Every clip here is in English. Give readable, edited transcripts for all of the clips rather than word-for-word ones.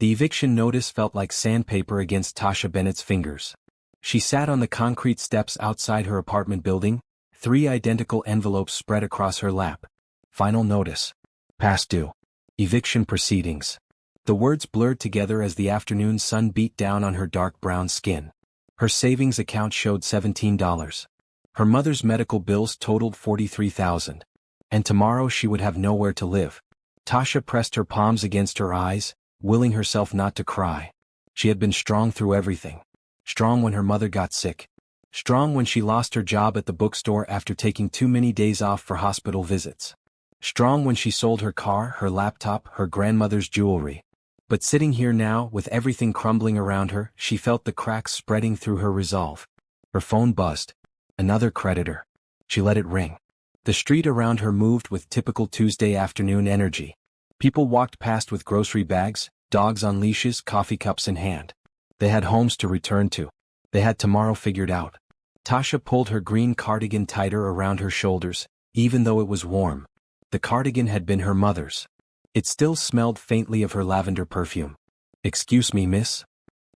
The eviction notice felt like sandpaper against Tasha Bennett's fingers. She sat on the concrete steps outside her apartment building, 3 identical envelopes spread across her lap. Final notice. Past due. Eviction proceedings. The words blurred together as the afternoon sun beat down on her dark brown skin. Her savings account showed $17. Her mother's medical bills totaled $43,000. And tomorrow she would have nowhere to live. Tasha pressed her palms against her eyes, willing herself not to cry. She had been strong through everything. Strong when her mother got sick. Strong when she lost her job at the bookstore after taking too many days off for hospital visits. Strong when she sold her car, her laptop, her grandmother's jewelry. But sitting here now, with everything crumbling around her, she felt the cracks spreading through her resolve. Her phone buzzed. Another creditor. She let it ring. The street around her moved with typical Tuesday afternoon energy. People walked past with grocery bags, dogs on leashes, coffee cups in hand. They had homes to return to. They had tomorrow figured out. Tasha pulled her green cardigan tighter around her shoulders, even though it was warm. The cardigan had been her mother's. It still smelled faintly of her lavender perfume. "Excuse me, miss?"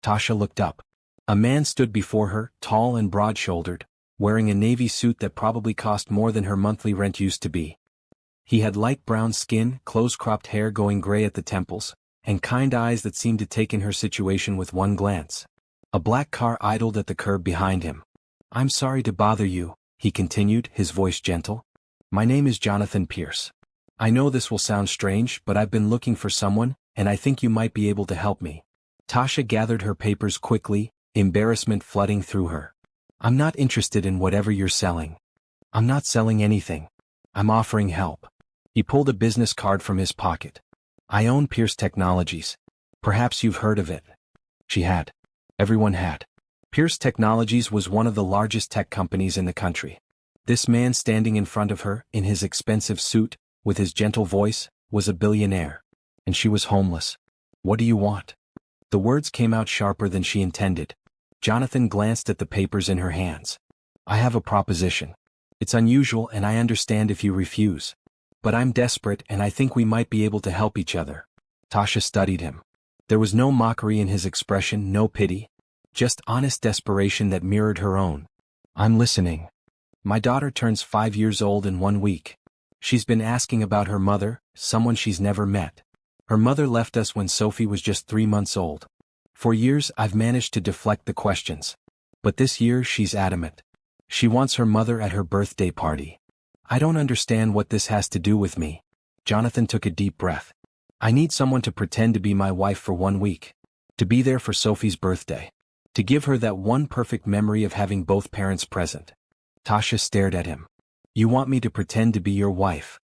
Tasha looked up. A man stood before her, tall and broad-shouldered, wearing a navy suit that probably cost more than her monthly rent used to be. He had light brown skin, close-cropped hair going gray at the temples, and kind eyes that seemed to take in her situation with one glance. A black car idled at the curb behind him. "I'm sorry to bother you," he continued, his voice gentle. "My name is Jonathan Pierce. I know this will sound strange, but I've been looking for someone, and I think you might be able to help me." Tasha gathered her papers quickly, embarrassment flooding through her. "I'm not interested in whatever you're selling. I'm not selling anything. I'm offering help." He pulled a business card from his pocket. "I own Pierce Technologies. Perhaps you've heard of it." She had. Everyone had. Pierce Technologies was one of the largest tech companies in the country. This man standing in front of her, in his expensive suit, with his gentle voice, was a billionaire. And she was homeless. "What do you want?" The words came out sharper than she intended. Jonathan glanced at the papers in her hands. "I have a proposition. It's unusual and I understand if you refuse. But I'm desperate and I think we might be able to help each other." Tasha studied him. There was no mockery in his expression, no pity. Just honest desperation that mirrored her own. "I'm listening. My daughter turns 5 years old in 1 week. She's been asking about her mother, someone she's never met. Her mother left us when Sophie was just 3 months old. For years I've managed to deflect the questions. But this year she's adamant. She wants her mother at her birthday party. I don't understand what this has to do with me." Jonathan took a deep breath. "I need someone to pretend to be my wife for 1 week. To be there for Sophie's birthday. To give her that one perfect memory of having both parents present." Tasha stared at him. "You want me to pretend to be your wife?"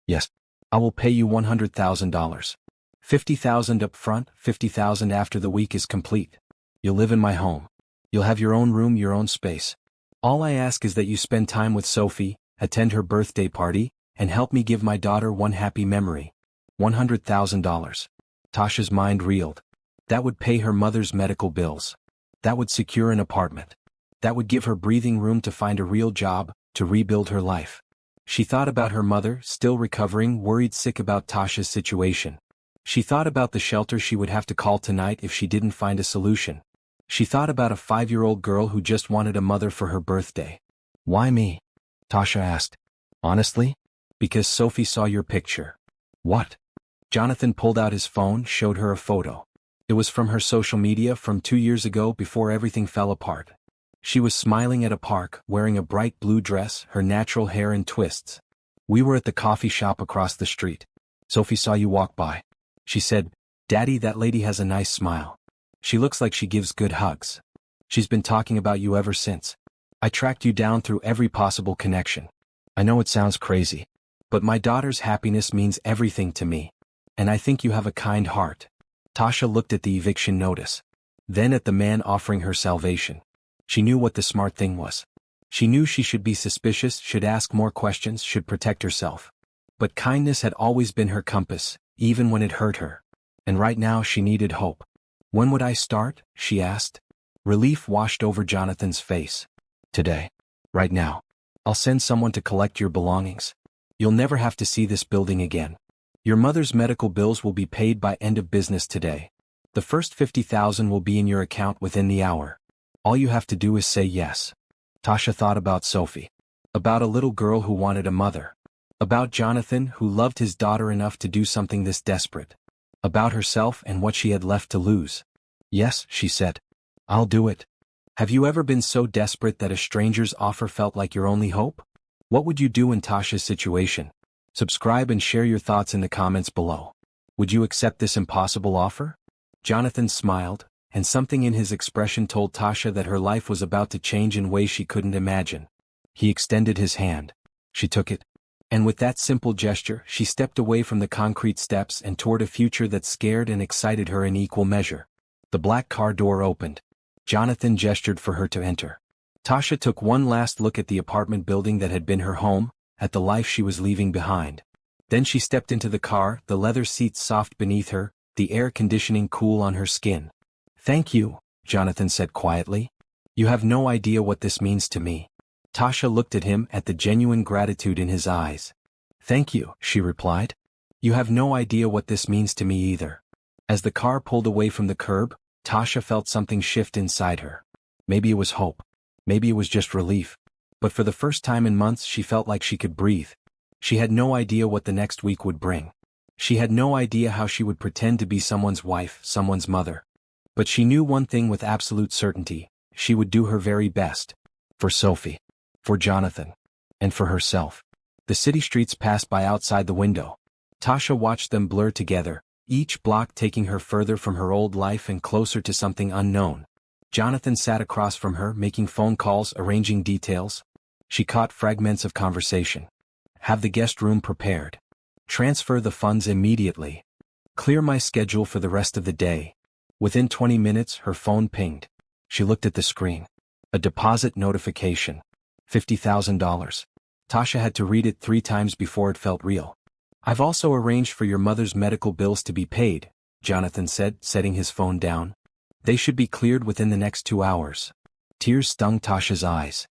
"Yes. I will pay you $100,000. $50,000 up front, $50,000 after the week is complete. You'll live in my home. You'll have your own room, your own space. All I ask is that you spend time with Sophie, attend her birthday party, and help me give my daughter one happy memory. $100,000. Tasha's mind reeled. That would pay her mother's medical bills. That would secure an apartment. That would give her breathing room to find a real job, to rebuild her life. She thought about her mother, still recovering, worried sick about Tasha's situation. She thought about the shelter she would have to call tonight if she didn't find a solution. She thought about a 5-year-old girl who just wanted a mother for her birthday. "Why me?" Tasha asked. "Honestly? Because Sophie saw your picture." "What?" Jonathan pulled out his phone, showed her a photo. It was from her social media from 2 years ago before everything fell apart. She was smiling at a park, wearing a bright blue dress, her natural hair in twists. "We were at the coffee shop across the street. Sophie saw you walk by. She said, 'Daddy, that lady has a nice smile. She looks like she gives good hugs.' She's been talking about you ever since. I tracked you down through every possible connection. I know it sounds crazy, but my daughter's happiness means everything to me. And I think you have a kind heart." Tasha looked at the eviction notice. Then at the man offering her salvation. She knew what the smart thing was. She knew she should be suspicious, should ask more questions, should protect herself. But kindness had always been her compass, even when it hurt her. And right now she needed hope. "When would I start?" she asked. Relief washed over Jonathan's face. "Today. Right now. I'll send someone to collect your belongings. You'll never have to see this building again. Your mother's medical bills will be paid by end of business today. The first 50,000 will be in your account within the hour. All you have to do is say yes. Tasha thought about Sophie. About a little girl who wanted a mother. About Jonathan who loved his daughter enough to do something this desperate. About herself and what she had left to lose. Yes, she said. I'll do it. Have you ever been so desperate that a stranger's offer felt like your only hope? What would you do in Tasha's situation? Subscribe and share your thoughts in the comments below. Would you accept this impossible offer? Jonathan smiled, and something in his expression told Tasha that her life was about to change in ways she couldn't imagine. He extended his hand. She took it. And with that simple gesture, she stepped away from the concrete steps and toward a future that scared and excited her in equal measure. The black car door opened. Jonathan gestured for her to enter. Tasha took one last look at the apartment building that had been her home, at the life she was leaving behind. Then she stepped into the car, the leather seats soft beneath her, the air conditioning cool on her skin. Thank you, Jonathan said quietly. You have no idea what this means to me. Tasha looked at him at the genuine gratitude in his eyes. Thank you, she replied. You have no idea what this means to me either. As the car pulled away from the curb, Tasha felt something shift inside her. Maybe it was hope. Maybe it was just relief. But for the first time in months she felt like she could breathe. She had no idea what the next week would bring. She had no idea how she would pretend to be someone's wife, someone's mother. But she knew one thing with absolute certainty. She would do her very best. For Sophie. For Jonathan. And for herself. The city streets passed by outside the window. Tasha watched them blur together, each block taking her further from her old life and closer to something unknown. Jonathan sat across from her, making phone calls, arranging details. She caught fragments of conversation. Have the guest room prepared. Transfer the funds immediately. Clear my schedule for the rest of the day. Within 20 minutes, her phone pinged. She looked at the screen. A deposit notification. $50,000. Tasha had to read it 3 times before it felt real. I've also arranged for your mother's medical bills to be paid, Jonathan said, setting his phone down. They should be cleared within the next 2 hours. Tears stung Tasha's eyes.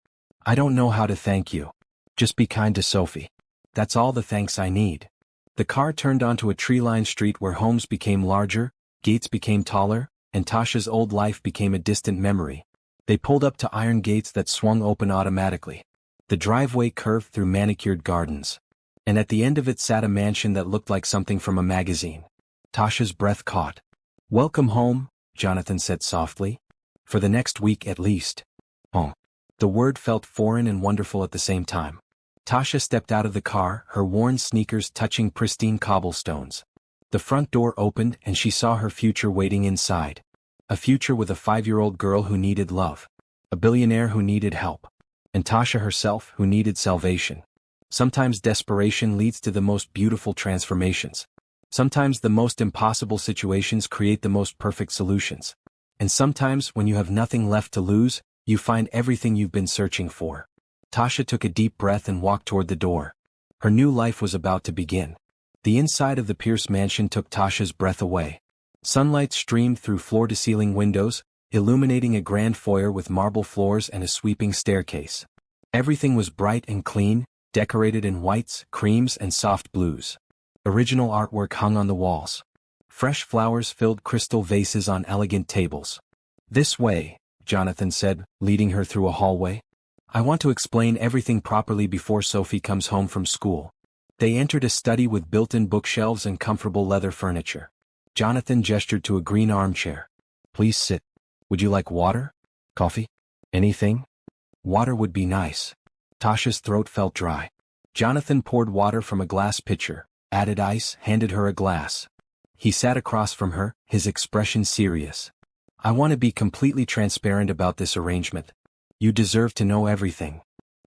I don't know how to thank you. Just be kind to Sophie. That's all the thanks I need. The car turned onto a tree-lined street where homes became larger, gates became taller, and Tasha's old life became a distant memory. They pulled up to iron gates that swung open automatically. The driveway curved through manicured gardens. And at the end of it sat a mansion that looked like something from a magazine. Tasha's breath caught. Welcome home, Jonathan said softly. For the next week at least. Home. The word felt foreign and wonderful at the same time. Tasha stepped out of the car, her worn sneakers touching pristine cobblestones. The front door opened and she saw her future waiting inside. A future with a 5-year-old girl who needed love. A billionaire who needed help. And Tasha herself who needed salvation. Sometimes desperation leads to the most beautiful transformations. Sometimes the most impossible situations create the most perfect solutions. And sometimes when you have nothing left to lose, you find everything you've been searching for. Tasha took a deep breath and walked toward the door. Her new life was about to begin. The inside of the Pierce mansion took Tasha's breath away. Sunlight streamed through floor-to-ceiling windows, illuminating a grand foyer with marble floors and a sweeping staircase. Everything was bright and clean, decorated in whites, creams, and soft blues. Original artwork hung on the walls. Fresh flowers filled crystal vases on elegant tables. This way, Jonathan said, leading her through a hallway. I want to explain everything properly before Sophie comes home from school. They entered a study with built-in bookshelves and comfortable leather furniture. Jonathan gestured to a green armchair. Please sit. Would you like water? Coffee? Anything? Water would be nice. Tasha's throat felt dry. Jonathan poured water from a glass pitcher, added ice, handed her a glass. He sat across from her, his expression serious. I want to be completely transparent about this arrangement. You deserve to know everything.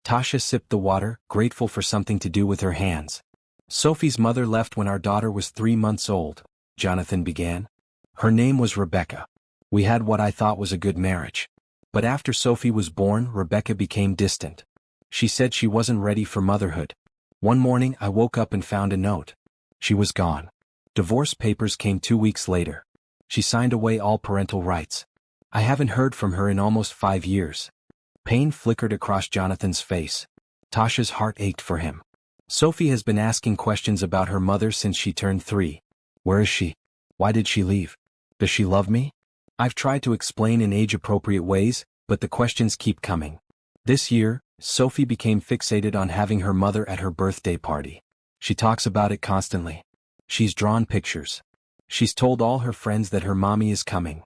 Tasha sipped the water, grateful for something to do with her hands. Sophie's mother left when our daughter was 3 months old, Jonathan began. Her name was Rebecca. We had what I thought was a good marriage. But after Sophie was born, Rebecca became distant. She said she wasn't ready for motherhood. One morning I woke up and found a note. She was gone. Divorce papers came 2 weeks later. She signed away all parental rights. I haven't heard from her in almost 5 years. Pain flickered across Jonathan's face. Tasha's heart ached for him. Sophie has been asking questions about her mother since she turned 3. Where is she? Why did she leave? Does she love me? I've tried to explain in age-appropriate ways, but the questions keep coming. This year, Sophie became fixated on having her mother at her birthday party. She talks about it constantly. She's drawn pictures. She's told all her friends that her mommy is coming.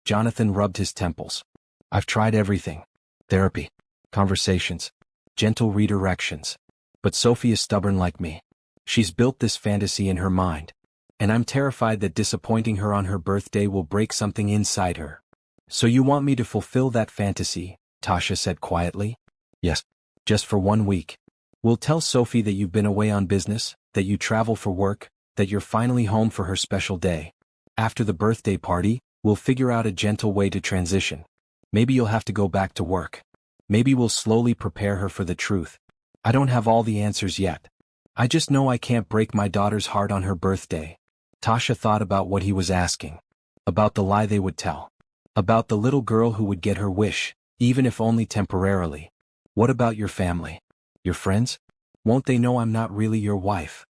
Jonathan rubbed his temples. I've tried everything. Therapy, conversations, gentle redirections. But Sophie is stubborn like me. She's built this fantasy in her mind. And I'm terrified that disappointing her on her birthday will break something inside her. So you want me to fulfill that fantasy? Tasha said quietly. Yes. Just for 1 week. We'll tell Sophie that you've been away on business, that you travel for work, that you're finally home for her special day. After the birthday party, we'll figure out a gentle way to transition. Maybe you'll have to go back to work. Maybe we'll slowly prepare her for the truth. I don't have all the answers yet. I just know I can't break my daughter's heart on her birthday. Tasha thought about what he was asking. About the lie they would tell. About the little girl who would get her wish, even if only temporarily. What about your family? Your friends? Won't they know I'm not really your wife?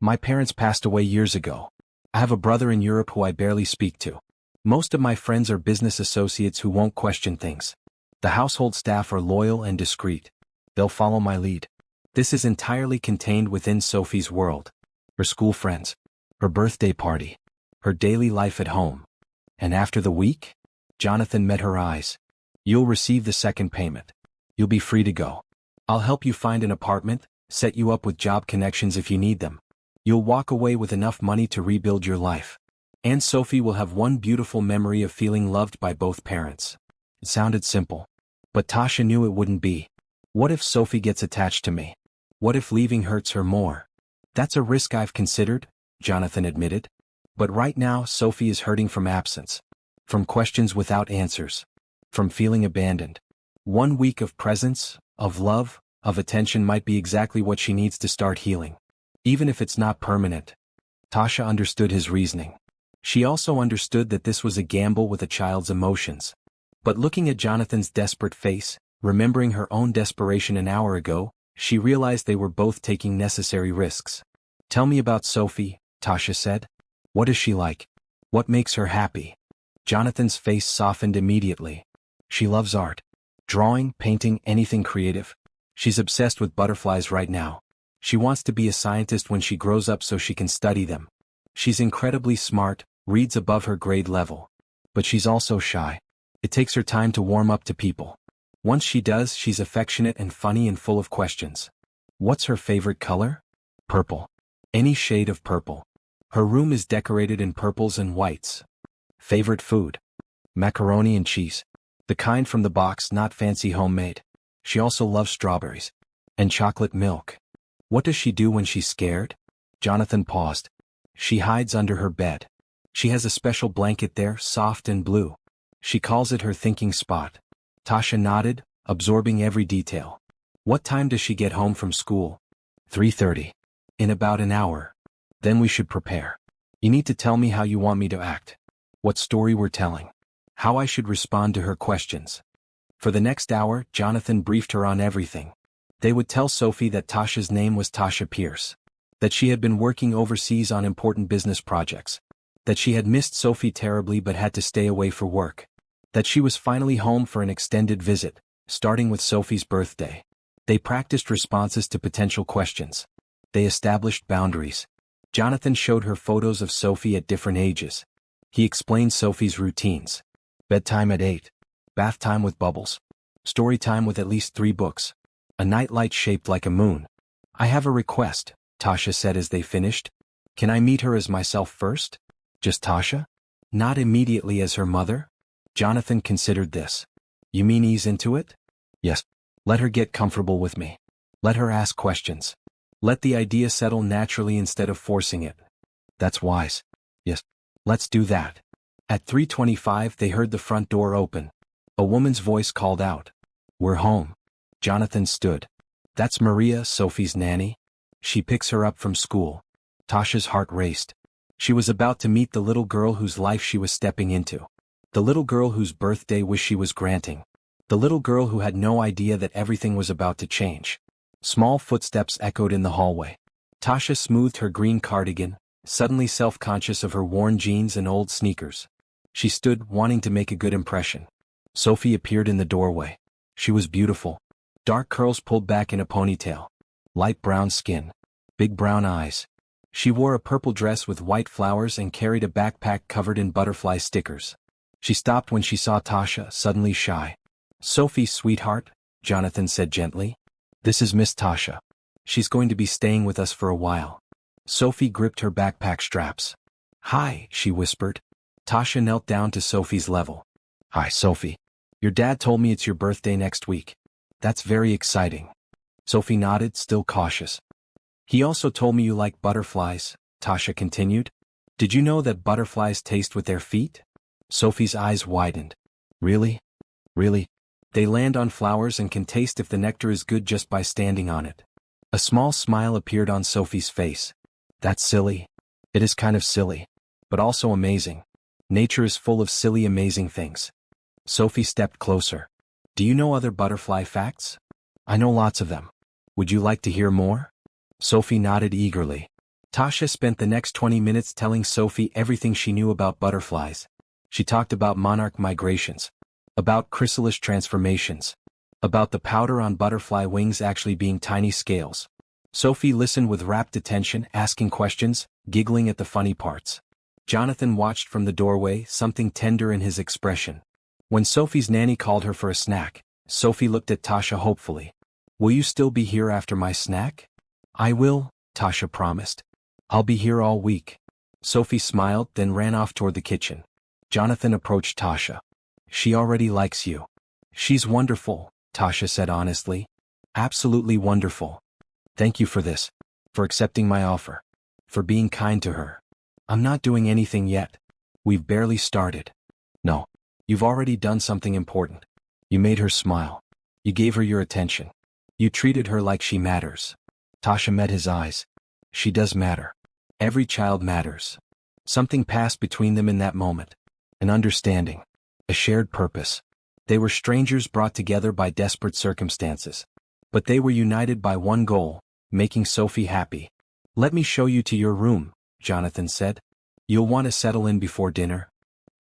My parents passed away years ago. I have a brother in Europe who I barely speak to. Most of my friends are business associates who won't question things. The household staff are loyal and discreet. They'll follow my lead. This is entirely contained within Sophie's world. Her school friends. Her birthday party. Her daily life at home. And after the week? Jonathan met her eyes. You'll receive the second payment. You'll be free to go. I'll help you find an apartment, set you up with job connections if you need them. You'll walk away with enough money to rebuild your life. And Sophie will have one beautiful memory of feeling loved by both parents. It sounded simple. But Tasha knew it wouldn't be. What if Sophie gets attached to me? What if leaving hurts her more? That's a risk I've considered, Jonathan admitted. But right now Sophie is hurting from absence. From questions without answers. From feeling abandoned. 1 week of presence, of love, of attention might be exactly what she needs to start healing. Even if it's not permanent. Tasha understood his reasoning. She also understood that this was a gamble with a child's emotions. But looking at Jonathan's desperate face, remembering her own desperation an hour ago, she realized they were both taking necessary risks. Tell me about Sophie, Tasha said. What is she like? What makes her happy? Jonathan's face softened immediately. She loves art. Drawing, painting, anything creative. She's obsessed with butterflies right now. She wants to be a scientist when she grows up so she can study them. She's incredibly smart, reads above her grade level. But she's also shy. It takes her time to warm up to people. Once she does, she's affectionate and funny and full of questions. What's her favorite color? Purple. Any shade of purple. Her room is decorated in purples and whites. Favorite food? Macaroni and cheese. The kind from the box, not fancy homemade. She also loves strawberries. And chocolate milk. What does she do when she's scared? Jonathan paused. She hides under her bed. She has a special blanket there, soft and blue. She calls it her thinking spot. Tasha nodded, absorbing every detail. What time does she get home from school? 3:30. In about an hour. Then we should prepare. You need to tell me how you want me to act. What story we're telling. How I should respond to her questions. For the next hour, Jonathan briefed her on everything. They would tell Sophie that Tasha's name was Tasha Pierce. That she had been working overseas on important business projects. That she had missed Sophie terribly but had to stay away for work. That she was finally home for an extended visit, starting with Sophie's birthday. They practiced responses to potential questions. They established boundaries. Jonathan showed her photos of Sophie at different ages. He explained Sophie's routines. Bedtime at 8. Bath time with bubbles. Story time with at least 3 books. A nightlight shaped like a moon. I have a request, Tasha said as they finished. Can I meet her as myself first? Just Tasha? Not immediately as her mother? Jonathan considered this. You mean ease into it? Yes. Let her get comfortable with me. Let her ask questions. Let the idea settle naturally instead of forcing it. That's wise. Yes. Let's do that. At 3:25 they heard the front door open. A woman's voice called out. We're home. Jonathan stood. That's Maria, Sophie's nanny. She picks her up from school. Tasha's heart raced. She was about to meet the little girl whose life she was stepping into. The little girl whose birthday wish she was granting. The little girl who had no idea that everything was about to change. Small footsteps echoed in the hallway. Tasha smoothed her green cardigan, suddenly self-conscious of her worn jeans and old sneakers. She stood, wanting to make a good impression. Sophie appeared in the doorway. She was beautiful. Dark curls pulled back in a ponytail. Light brown skin. Big brown eyes. She wore a purple dress with white flowers and carried a backpack covered in butterfly stickers. She stopped when she saw Tasha, suddenly shy. "Sophie, sweetheart," Jonathan said gently. "This is Miss Tasha. She's going to be staying with us for a while." Sophie gripped her backpack straps. "Hi," she whispered. Tasha knelt down to Sophie's level. "Hi, Sophie. Your dad told me it's your birthday next week. That's very exciting." Sophie nodded, still cautious. "He also told me you like butterflies," Tasha continued. "Did you know that butterflies taste with their feet?" Sophie's eyes widened. "Really? Really? They land on flowers and can taste if the nectar is good just by standing on it." A small smile appeared on Sophie's face. "That's silly." "It is kind of silly. But also amazing. Nature is full of silly, amazing things." Sophie stepped closer. "Do you know other butterfly facts?" "I know lots of them. Would you like to hear more?" Sophie nodded eagerly. Tasha spent the next 20 minutes telling Sophie everything she knew about butterflies. She talked about monarch migrations, about chrysalis transformations, about the powder on butterfly wings actually being tiny scales. Sophie listened with rapt attention, asking questions, giggling at the funny parts. Jonathan watched from the doorway, something tender in his expression. When Sophie's nanny called her for a snack, Sophie looked at Tasha hopefully. "Will you still be here after my snack?" "I will," Tasha promised. "I'll be here all week." Sophie smiled, then ran off toward the kitchen. Jonathan approached Tasha. "She already likes you." "She's wonderful," Tasha said honestly. "Absolutely wonderful. Thank you for this. For accepting my offer. For being kind to her." "I'm not doing anything yet. We've barely started." "No. You've already done something important. You made her smile. You gave her your attention. You treated her like she matters." Tasha met his eyes. "She does matter. Every child matters." Something passed between them in that moment. An understanding. A shared purpose. They were strangers brought together by desperate circumstances. But they were united by one goal, making Sophie happy. "Let me show you to your room," Jonathan said. "You'll want to settle in before dinner."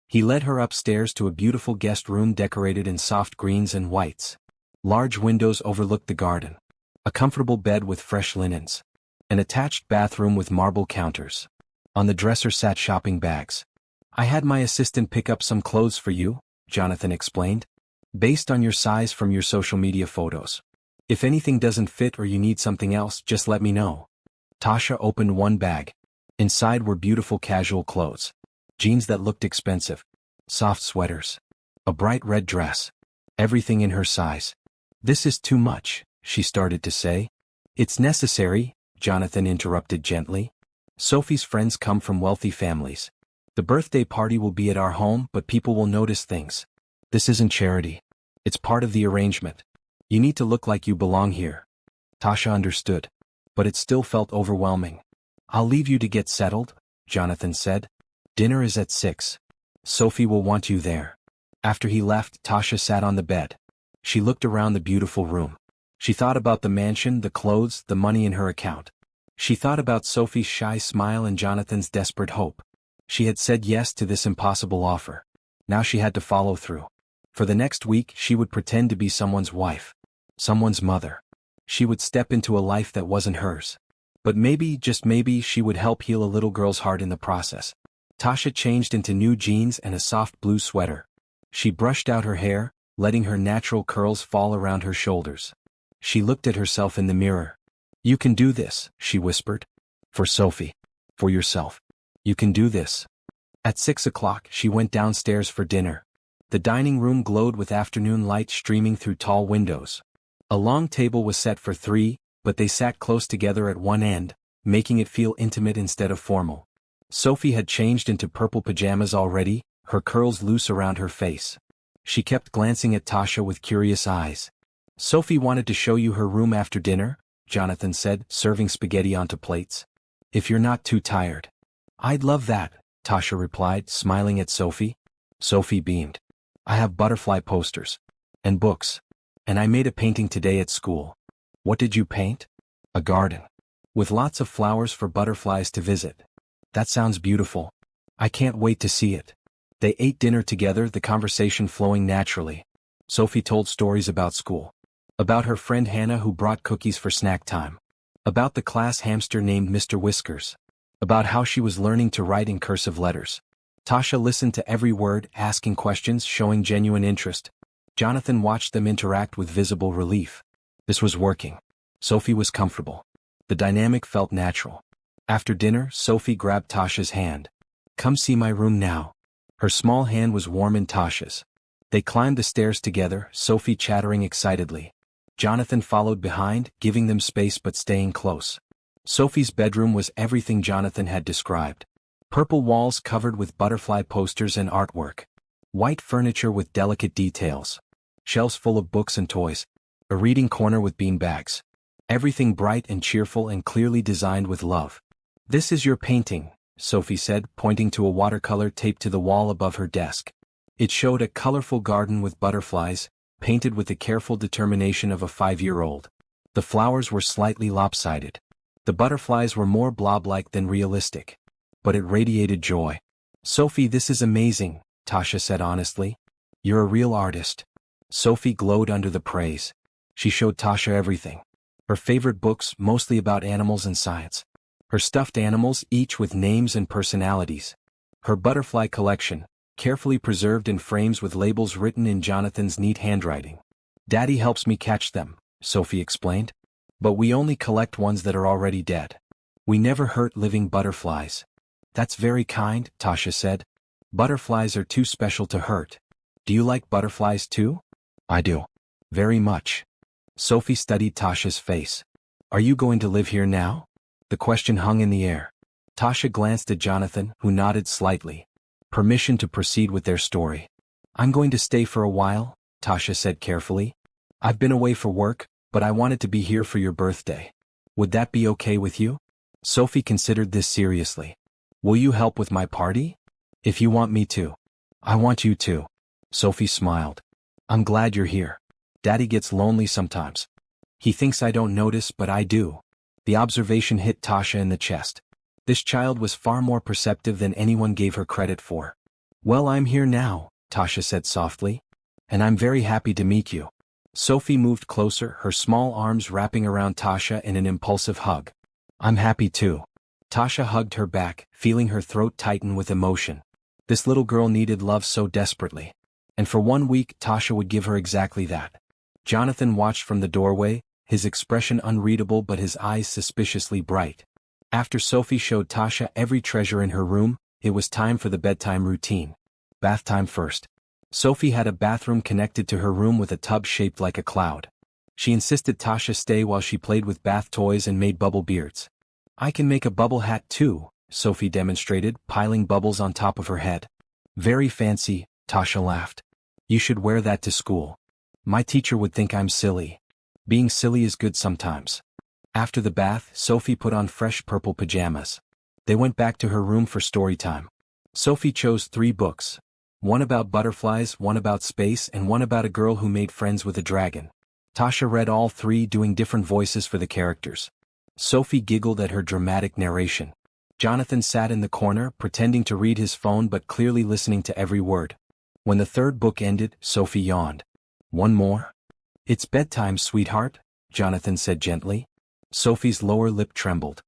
He led her upstairs to a beautiful guest room decorated in soft greens and whites. Large windows overlooked the garden. A comfortable bed with fresh linens. An attached bathroom with marble counters. On the dresser sat shopping bags. "I had my assistant pick up some clothes for you," Jonathan explained. "Based on your size from your social media photos. If anything doesn't fit or you need something else, just let me know." Tasha opened one bag. Inside were beautiful casual clothes. Jeans that looked expensive. Soft sweaters. A bright red dress. Everything in her size. "This is too much," she started to say. "It's necessary," Jonathan interrupted gently. "Sophie's friends come from wealthy families. The birthday party will be at our home, but people will notice things. This isn't charity. It's part of the arrangement. You need to look like you belong here." Tasha understood. But it still felt overwhelming. "I'll leave you to get settled," Jonathan said. "Dinner is at 6. Sophie will want you there." After he left, Tasha sat on the bed. She looked around the beautiful room. She thought about the mansion, the clothes, the money in her account. She thought about Sophie's shy smile and Jonathan's desperate hope. She had said yes to this impossible offer. Now she had to follow through. For the next week, she would pretend to be someone's wife. Someone's mother. She would step into a life that wasn't hers. But maybe, just maybe, she would help heal a little girl's heart in the process. Tasha changed into new jeans and a soft blue sweater. She brushed out her hair, letting her natural curls fall around her shoulders. She looked at herself in the mirror. "You can do this," she whispered. "For Sophie. For yourself. You can do this." At 6 o'clock, she went downstairs for dinner. The dining room glowed with afternoon light streaming through tall windows. A long table was set for 3, but they sat close together at one end, making it feel intimate instead of formal. Sophie had changed into purple pajamas already, her curls loose around her face. She kept glancing at Tasha with curious eyes. "Sophie wanted to show you her room after dinner," Jonathan said, serving spaghetti onto plates. "If you're not too tired." "I'd love that," Tasha replied, smiling at Sophie. Sophie beamed. "I have butterfly posters. And books. And I made a painting today at school." "What did you paint?" "A garden. With lots of flowers for butterflies to visit." "That sounds beautiful. I can't wait to see it." They ate dinner together, the conversation flowing naturally. Sophie told stories about school. About her friend Hannah who brought cookies for snack time. About the class hamster named Mr. Whiskers. About how she was learning to write in cursive letters. Tasha listened to every word, asking questions, showing genuine interest. Jonathan watched them interact with visible relief. This was working. Sophie was comfortable. The dynamic felt natural. After dinner, Sophie grabbed Tasha's hand. "Come see my room now." Her small hand was warm in Tasha's. They climbed the stairs together, Sophie chattering excitedly. Jonathan followed behind, giving them space but staying close. Sophie's bedroom was everything Jonathan had described. Purple walls covered with butterfly posters and artwork. White furniture with delicate details. Shelves full of books and toys. A reading corner with beanbags. Everything bright and cheerful and clearly designed with love. "This is your painting," Sophie said, pointing to a watercolor taped to the wall above her desk. It showed a colorful garden with butterflies, painted with the careful determination of a 5-year-old. The flowers were slightly lopsided. The butterflies were more blob-like than realistic. But it radiated joy. "Sophie, this is amazing," Tasha said honestly. "You're a real artist." Sophie glowed under the praise. She showed Tasha everything. Her favorite books, mostly about animals and science. Her stuffed animals, each with names and personalities. Her butterfly collection, carefully preserved in frames with labels written in Jonathan's neat handwriting. "Daddy helps me catch them," Sophie explained. "But we only collect ones that are already dead. We never hurt living butterflies." "That's very kind," Tasha said. "Butterflies are too special to hurt." "Do you like butterflies too?" "I do. Very much." Sophie studied Tasha's face. "Are you going to live here now?" The question hung in the air. Tasha glanced at Jonathan, who nodded slightly. Permission to proceed with their story. "I'm going to stay for a while," Tasha said carefully. "I've been away for work, but I wanted to be here for your birthday. Would that be okay with you?" Sophie considered this seriously. "Will you help with my party?" "If you want me to." "I want you to." Sophie smiled. "I'm glad you're here. Daddy gets lonely sometimes. He thinks I don't notice, but I do." The observation hit Tasha in the chest. This child was far more perceptive than anyone gave her credit for. "Well, I'm here now," Tasha said softly. "And I'm very happy to meet you." Sophie moved closer, her small arms wrapping around Tasha in an impulsive hug. "I'm happy too." Tasha hugged her back, feeling her throat tighten with emotion. This little girl needed love so desperately. And for 1 week, Tasha would give her exactly that. Jonathan watched from the doorway, his expression unreadable but his eyes suspiciously bright. After Sophie showed Tasha every treasure in her room, it was time for the bedtime routine. Bath time first. Sophie had a bathroom connected to her room with a tub shaped like a cloud. She insisted Tasha stay while she played with bath toys and made bubble beards. "I can make a bubble hat too," Sophie demonstrated, piling bubbles on top of her head. "Very fancy," Tasha laughed. "You should wear that to school. My teacher would think I'm silly." Being silly is good sometimes. After the bath, Sophie put on fresh purple pajamas. They went back to her room for story time. Sophie chose 3 books. One about butterflies, one about space, and one about a girl who made friends with a dragon. Tasha read all 3, doing different voices for the characters. Sophie giggled at her dramatic narration. Jonathan sat in the corner, pretending to read his phone but clearly listening to every word. When the 3rd book ended, Sophie yawned. "One more?" "It's bedtime, sweetheart," Jonathan said gently. Sophie's lower lip trembled.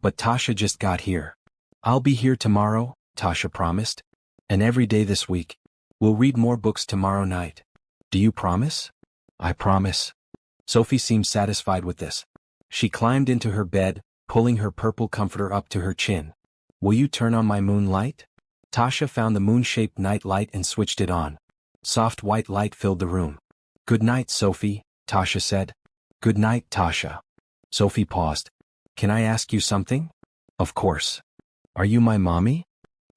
"But Tasha just got here." "I'll be here tomorrow," Tasha promised. "And every day this week. We'll read more books tomorrow night." "Do you promise?" "I promise." Sophie seemed satisfied with this. She climbed into her bed, pulling her purple comforter up to her chin. "Will you turn on my moonlight?" Tasha found the moon-shaped night light and switched it on. Soft white light filled the room. "Good night, Sophie," Tasha said. "Good night, Tasha." Sophie paused. "Can I ask you something?" "Of course." "Are you my mommy?"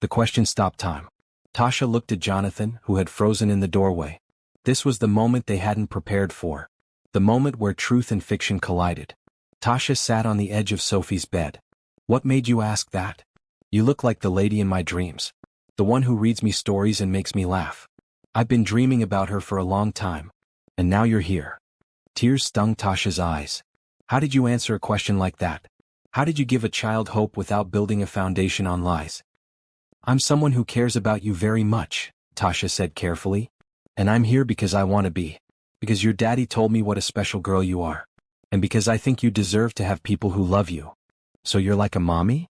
The question stopped time. Tasha looked at Jonathan, who had frozen in the doorway. This was the moment they hadn't prepared for. The moment where truth and fiction collided. Tasha sat on the edge of Sophie's bed. "What made you ask that? You look like the lady in my dreams. The one who reads me stories and makes me laugh. I've been dreaming about her for a long time. And now you're here." Tears stung Tasha's eyes. How did you answer a question like that? How did you give a child hope without building a foundation on lies? I'm someone who cares about you very much, Tasha said carefully. And I'm here because I want to be. Because your daddy told me what a special girl you are. And because I think you deserve to have people who love you. So you're like a mommy?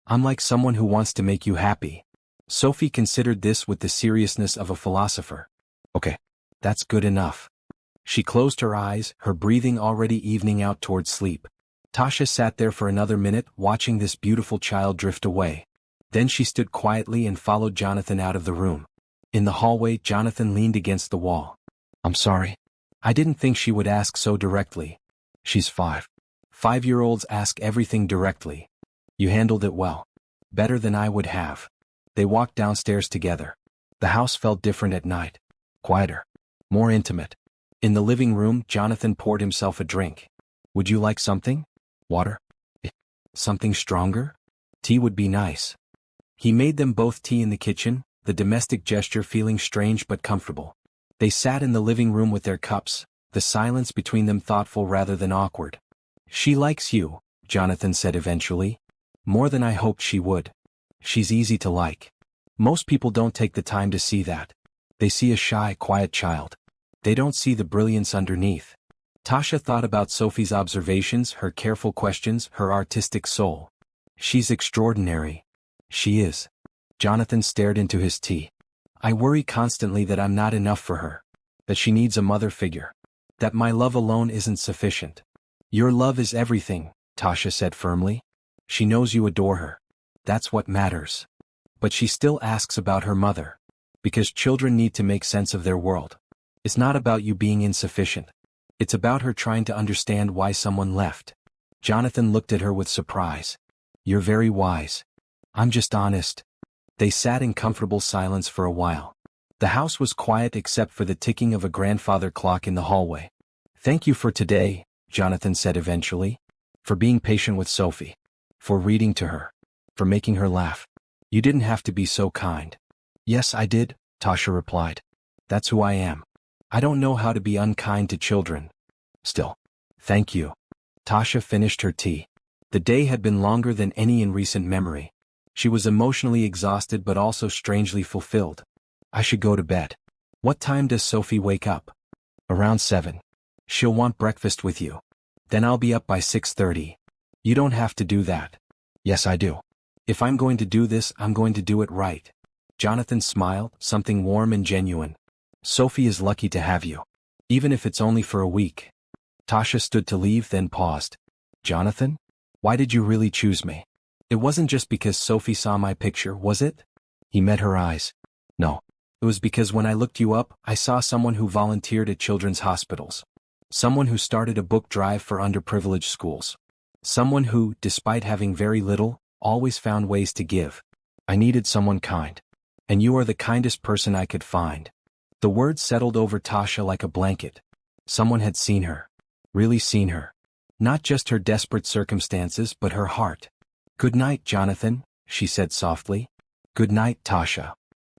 I'm like someone who wants to make you happy. Sophie considered this with the seriousness of a philosopher. Okay, that's good enough. She closed her eyes, her breathing already evening out toward sleep. Tasha sat there for another minute, watching this beautiful child drift away. Then she stood quietly and followed Jonathan out of the room. In the hallway, Jonathan leaned against the wall. I'm sorry. I didn't think she would ask so directly. She's 5. 5-year-olds ask everything directly. You handled it well. Better than I would have. They walked downstairs together. The house felt different at night. Quieter. More intimate. In the living room, Jonathan poured himself a drink. Would you like something? Water? Something stronger? Tea would be nice. He made them both tea in the kitchen, the domestic gesture feeling strange but comfortable. They sat in the living room with their cups, the silence between them thoughtful rather than awkward. She likes you, Jonathan said eventually. More than I hoped she would. She's easy to like. Most people don't take the time to see that. They see a shy, quiet child. They don't see the brilliance underneath. Tasha thought about Sophie's observations, her careful questions, her artistic soul. She's extraordinary. She is. Jonathan stared into his tea. I worry constantly that I'm not enough for her. That she needs a mother figure. That my love alone isn't sufficient. Your love is everything, Tasha said firmly. She knows you adore her. That's what matters. But she still asks about her mother. Because children need to make sense of their world. It's not about you being insufficient. It's about her trying to understand why someone left. Jonathan looked at her with surprise. You're very wise. I'm just honest. They sat in comfortable silence for a while. The house was quiet except for the ticking of a grandfather clock in the hallway. Thank you for today, Jonathan said eventually. For being patient with Sophie. For reading to her. For making her laugh. You didn't have to be so kind. Yes, I did, Tasha replied. That's who I am. I don't know how to be unkind to children. Still. Thank you. Tasha finished her tea. The day had been longer than any in recent memory. She was emotionally exhausted but also strangely fulfilled. I should go to bed. What time does Sophie wake up? Around 7. She'll want breakfast with you. Then I'll be up by 6:30. You don't have to do that. Yes, I do. If I'm going to do this, I'm going to do it right. Jonathan smiled, something warm and genuine. Sophie is lucky to have you. Even if it's only for a week. Tasha stood to leave, then paused. Jonathan? Why did you really choose me? It wasn't just because Sophie saw my picture, was it? He met her eyes. No. It was because when I looked you up, I saw someone who volunteered at children's hospitals. Someone who started a book drive for underprivileged schools. Someone who, despite having very little, always found ways to give. I needed someone kind. And you are the kindest person I could find. The words settled over Tasha like a blanket. Someone had seen her. Really seen her. Not just her desperate circumstances but her heart. Good night, Jonathan, she said softly. Good night, Tasha.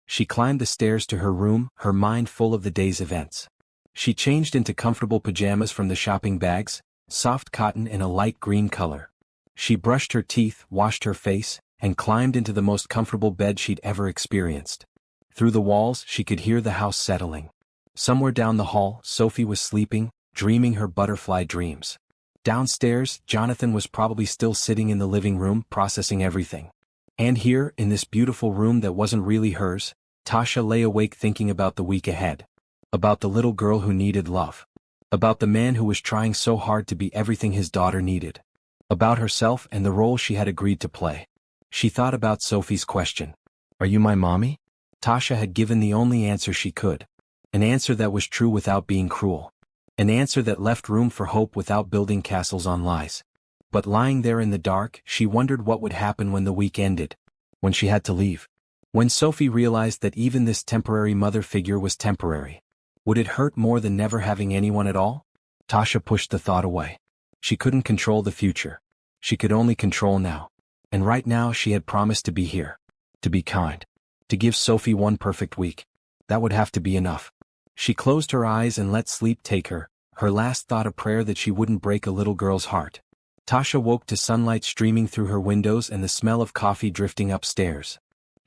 She climbed the stairs to her room, her mind full of the day's events. She changed into comfortable pajamas from the shopping bags, soft cotton in a light green color. She brushed her teeth, washed her face, and climbed into the most comfortable bed she'd ever experienced. Through the walls, she could hear the house settling. Somewhere down the hall, Sophie was sleeping, dreaming her butterfly dreams. Downstairs, Jonathan was probably still sitting in the living room, processing everything. And here, in this beautiful room that wasn't really hers, Tasha lay awake thinking about the week ahead. About the little girl who needed love. About the man who was trying so hard to be everything his daughter needed. About herself and the role she had agreed to play. She thought about Sophie's question. Are you my mommy? Tasha had given the only answer she could. An answer that was true without being cruel. An answer that left room for hope without building castles on lies. But lying there in the dark, she wondered what would happen when the week ended. When she had to leave. When Sophie realized that even this temporary mother figure was temporary. Would it hurt more than never having anyone at all? Tasha pushed the thought away. She couldn't control the future. She could only control now. And right now she had promised to be here. To be kind. To give Sophie one perfect week. That would have to be enough. She closed her eyes and let sleep take her, her last thought a prayer that she wouldn't break a little girl's heart. Tasha woke to sunlight streaming through her windows and the smell of coffee drifting upstairs.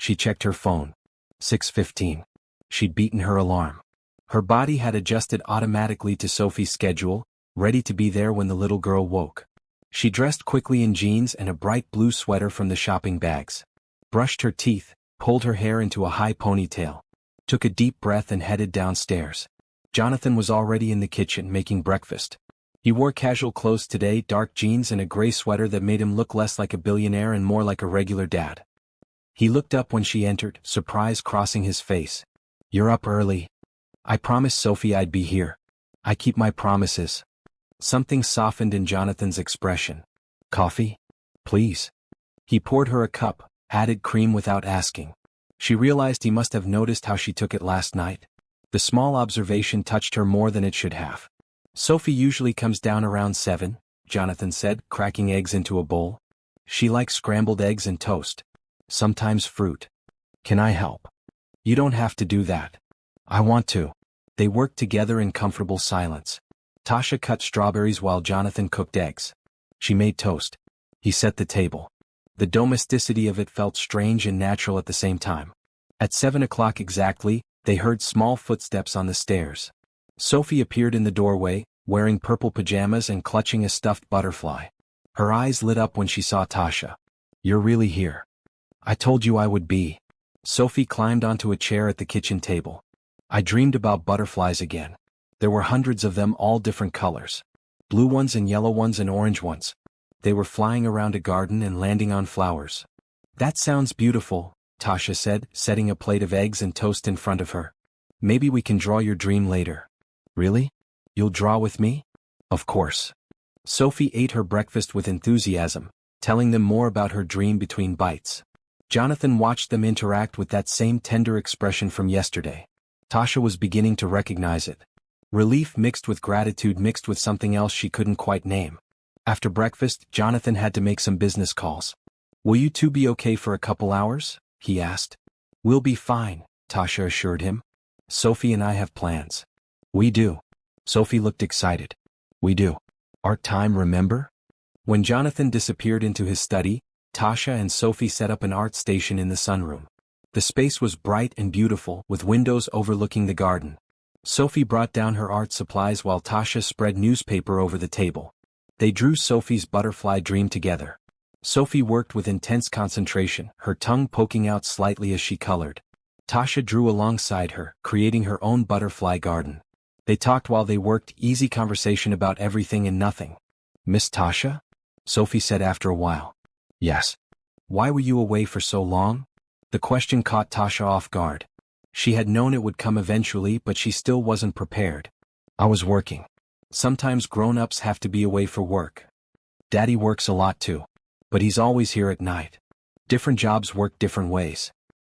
She checked her phone. 6:15. She'd beaten her alarm. Her body had adjusted automatically to Sophie's schedule, ready to be there when the little girl woke. She dressed quickly in jeans and a bright blue sweater from the shopping bags. Brushed her teeth, pulled her hair into a high ponytail. Took a deep breath and headed downstairs. Jonathan was already in the kitchen making breakfast. He wore casual clothes today, dark jeans and a gray sweater that made him look less like a billionaire and more like a regular dad. He looked up when she entered, surprise crossing his face. "You're up early." "I promised Sophie I'd be here. I keep my promises." Something softened in Jonathan's expression. "Coffee? Please." He poured her a cup, added cream without asking. She realized he must have noticed how she took it last night. The small observation touched her more than it should have. "Sophie usually comes down around 7, Jonathan said, cracking eggs into a bowl. "She likes scrambled eggs and toast. Sometimes fruit. Can I help?" "You don't have to do that." "I want to." They worked together in comfortable silence. Tasha cut strawberries while Jonathan cooked eggs. She made toast. He set the table. The domesticity of it felt strange and natural at the same time. At 7 o'clock exactly, they heard small footsteps on the stairs. Sophie appeared in the doorway, wearing purple pajamas and clutching a stuffed butterfly. Her eyes lit up when she saw Tasha. "You're really here." "I told you I would be." Sophie climbed onto a chair at the kitchen table. "I dreamed about butterflies again. There were hundreds of them, all different colors. Blue ones and yellow ones and orange ones. They were flying around a garden and landing on flowers." "That sounds beautiful," Tasha said, setting a plate of eggs and toast in front of her. "Maybe we can draw your dream later." "Really? You'll draw with me?" "Of course." Sophie ate her breakfast with enthusiasm, telling them more about her dream between bites. Jonathan watched them interact with that same tender expression from yesterday. Tasha was beginning to recognize it. Relief mixed with gratitude mixed with something else she couldn't quite name. After breakfast, Jonathan had to make some business calls. "Will you two be okay for a couple hours?" he asked. "We'll be fine," Tasha assured him. "Sophie and I have plans." "We do." Sophie looked excited. "We do. Art time, remember?" When Jonathan disappeared into his study, Tasha and Sophie set up an art station in the sunroom. The space was bright and beautiful, with windows overlooking the garden. Sophie brought down her art supplies while Tasha spread newspaper over the table. They drew Sophie's butterfly dream together. Sophie worked with intense concentration, her tongue poking out slightly as she colored. Tasha drew alongside her, creating her own butterfly garden. They talked while they worked, easy conversation about everything and nothing. "Miss Tasha?" Sophie said after a while. "Yes." "Why were you away for so long?" The question caught Tasha off guard. She had known it would come eventually, but she still wasn't prepared. "I was working." "Sometimes grown-ups have to be away for work. Daddy works a lot too. But he's always here at night. Different jobs work different ways."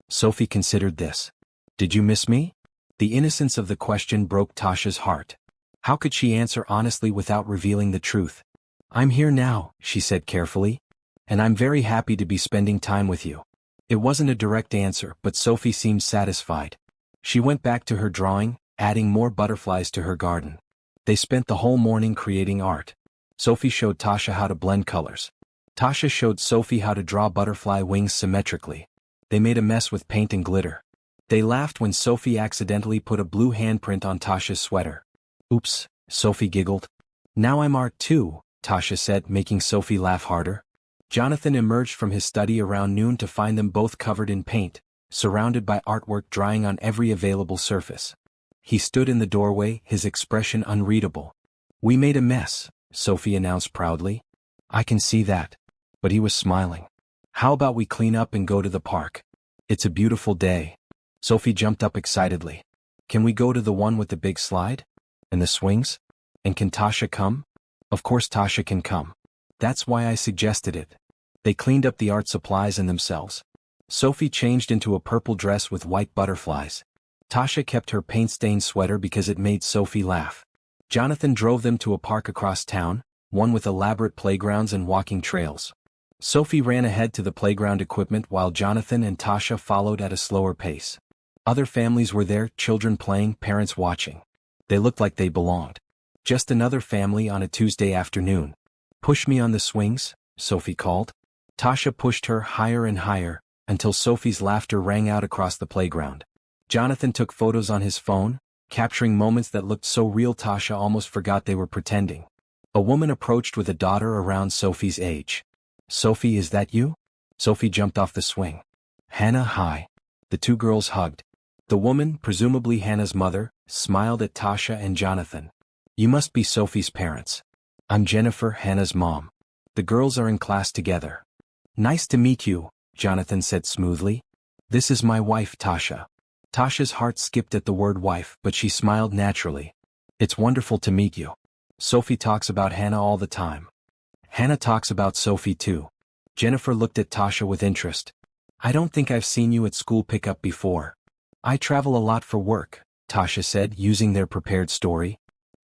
Sophie considered this. "Did you miss me?" The innocence of the question broke Tasha's heart. How could she answer honestly without revealing the truth? "I'm here now," she said carefully. "And I'm very happy to be spending time with you." It wasn't a direct answer, but Sophie seemed satisfied. She went back to her drawing, adding more butterflies to her garden. They spent the whole morning creating art. Sophie showed Tasha how to blend colors. Tasha showed Sophie how to draw butterfly wings symmetrically. They made a mess with paint and glitter. They laughed when Sophie accidentally put a blue handprint on Tasha's sweater. "Oops," Sophie giggled. "Now I'm art too," Tasha said, making Sophie laugh harder. Jonathan emerged from his study around noon to find them both covered in paint, surrounded by artwork drying on every available surface. He stood in the doorway, his expression unreadable. "We made a mess," Sophie announced proudly. "I can see that." But he was smiling. "How about we clean up and go to the park? It's a beautiful day." Sophie jumped up excitedly. "Can we go to the one with the big slide? And the swings? And can Tasha come?" "Of course Tasha can come. That's why I suggested it." They cleaned up the art supplies and themselves. Sophie changed into a purple dress with white butterflies. Tasha kept her paint-stained sweater because it made Sophie laugh. Jonathan drove them to a park across town, one with elaborate playgrounds and walking trails. Sophie ran ahead to the playground equipment while Jonathan and Tasha followed at a slower pace. Other families were there, children playing, parents watching. They looked like they belonged. Just another family on a Tuesday afternoon. "Push me on the swings," Sophie called. Tasha pushed her higher and higher, until Sophie's laughter rang out across the playground. Jonathan took photos on his phone, capturing moments that looked so real Tasha almost forgot they were pretending. A woman approached with a daughter around Sophie's age. "Sophie, is that you?" Sophie jumped off the swing. "Hannah, hi." The two girls hugged. The woman, presumably Hannah's mother, smiled at Tasha and Jonathan. "You must be Sophie's parents." "I'm Jennifer, Hannah's mom. The girls are in class together." "Nice to meet you," Jonathan said smoothly. "This is my wife, Tasha." Tasha's heart skipped at the word wife, but she smiled naturally. "It's wonderful to meet you. Sophie talks about Hannah all the time." "Hannah talks about Sophie too." Jennifer looked at Tasha with interest. "I don't think I've seen you at school pickup before." "I travel a lot for work," Tasha said, using their prepared story.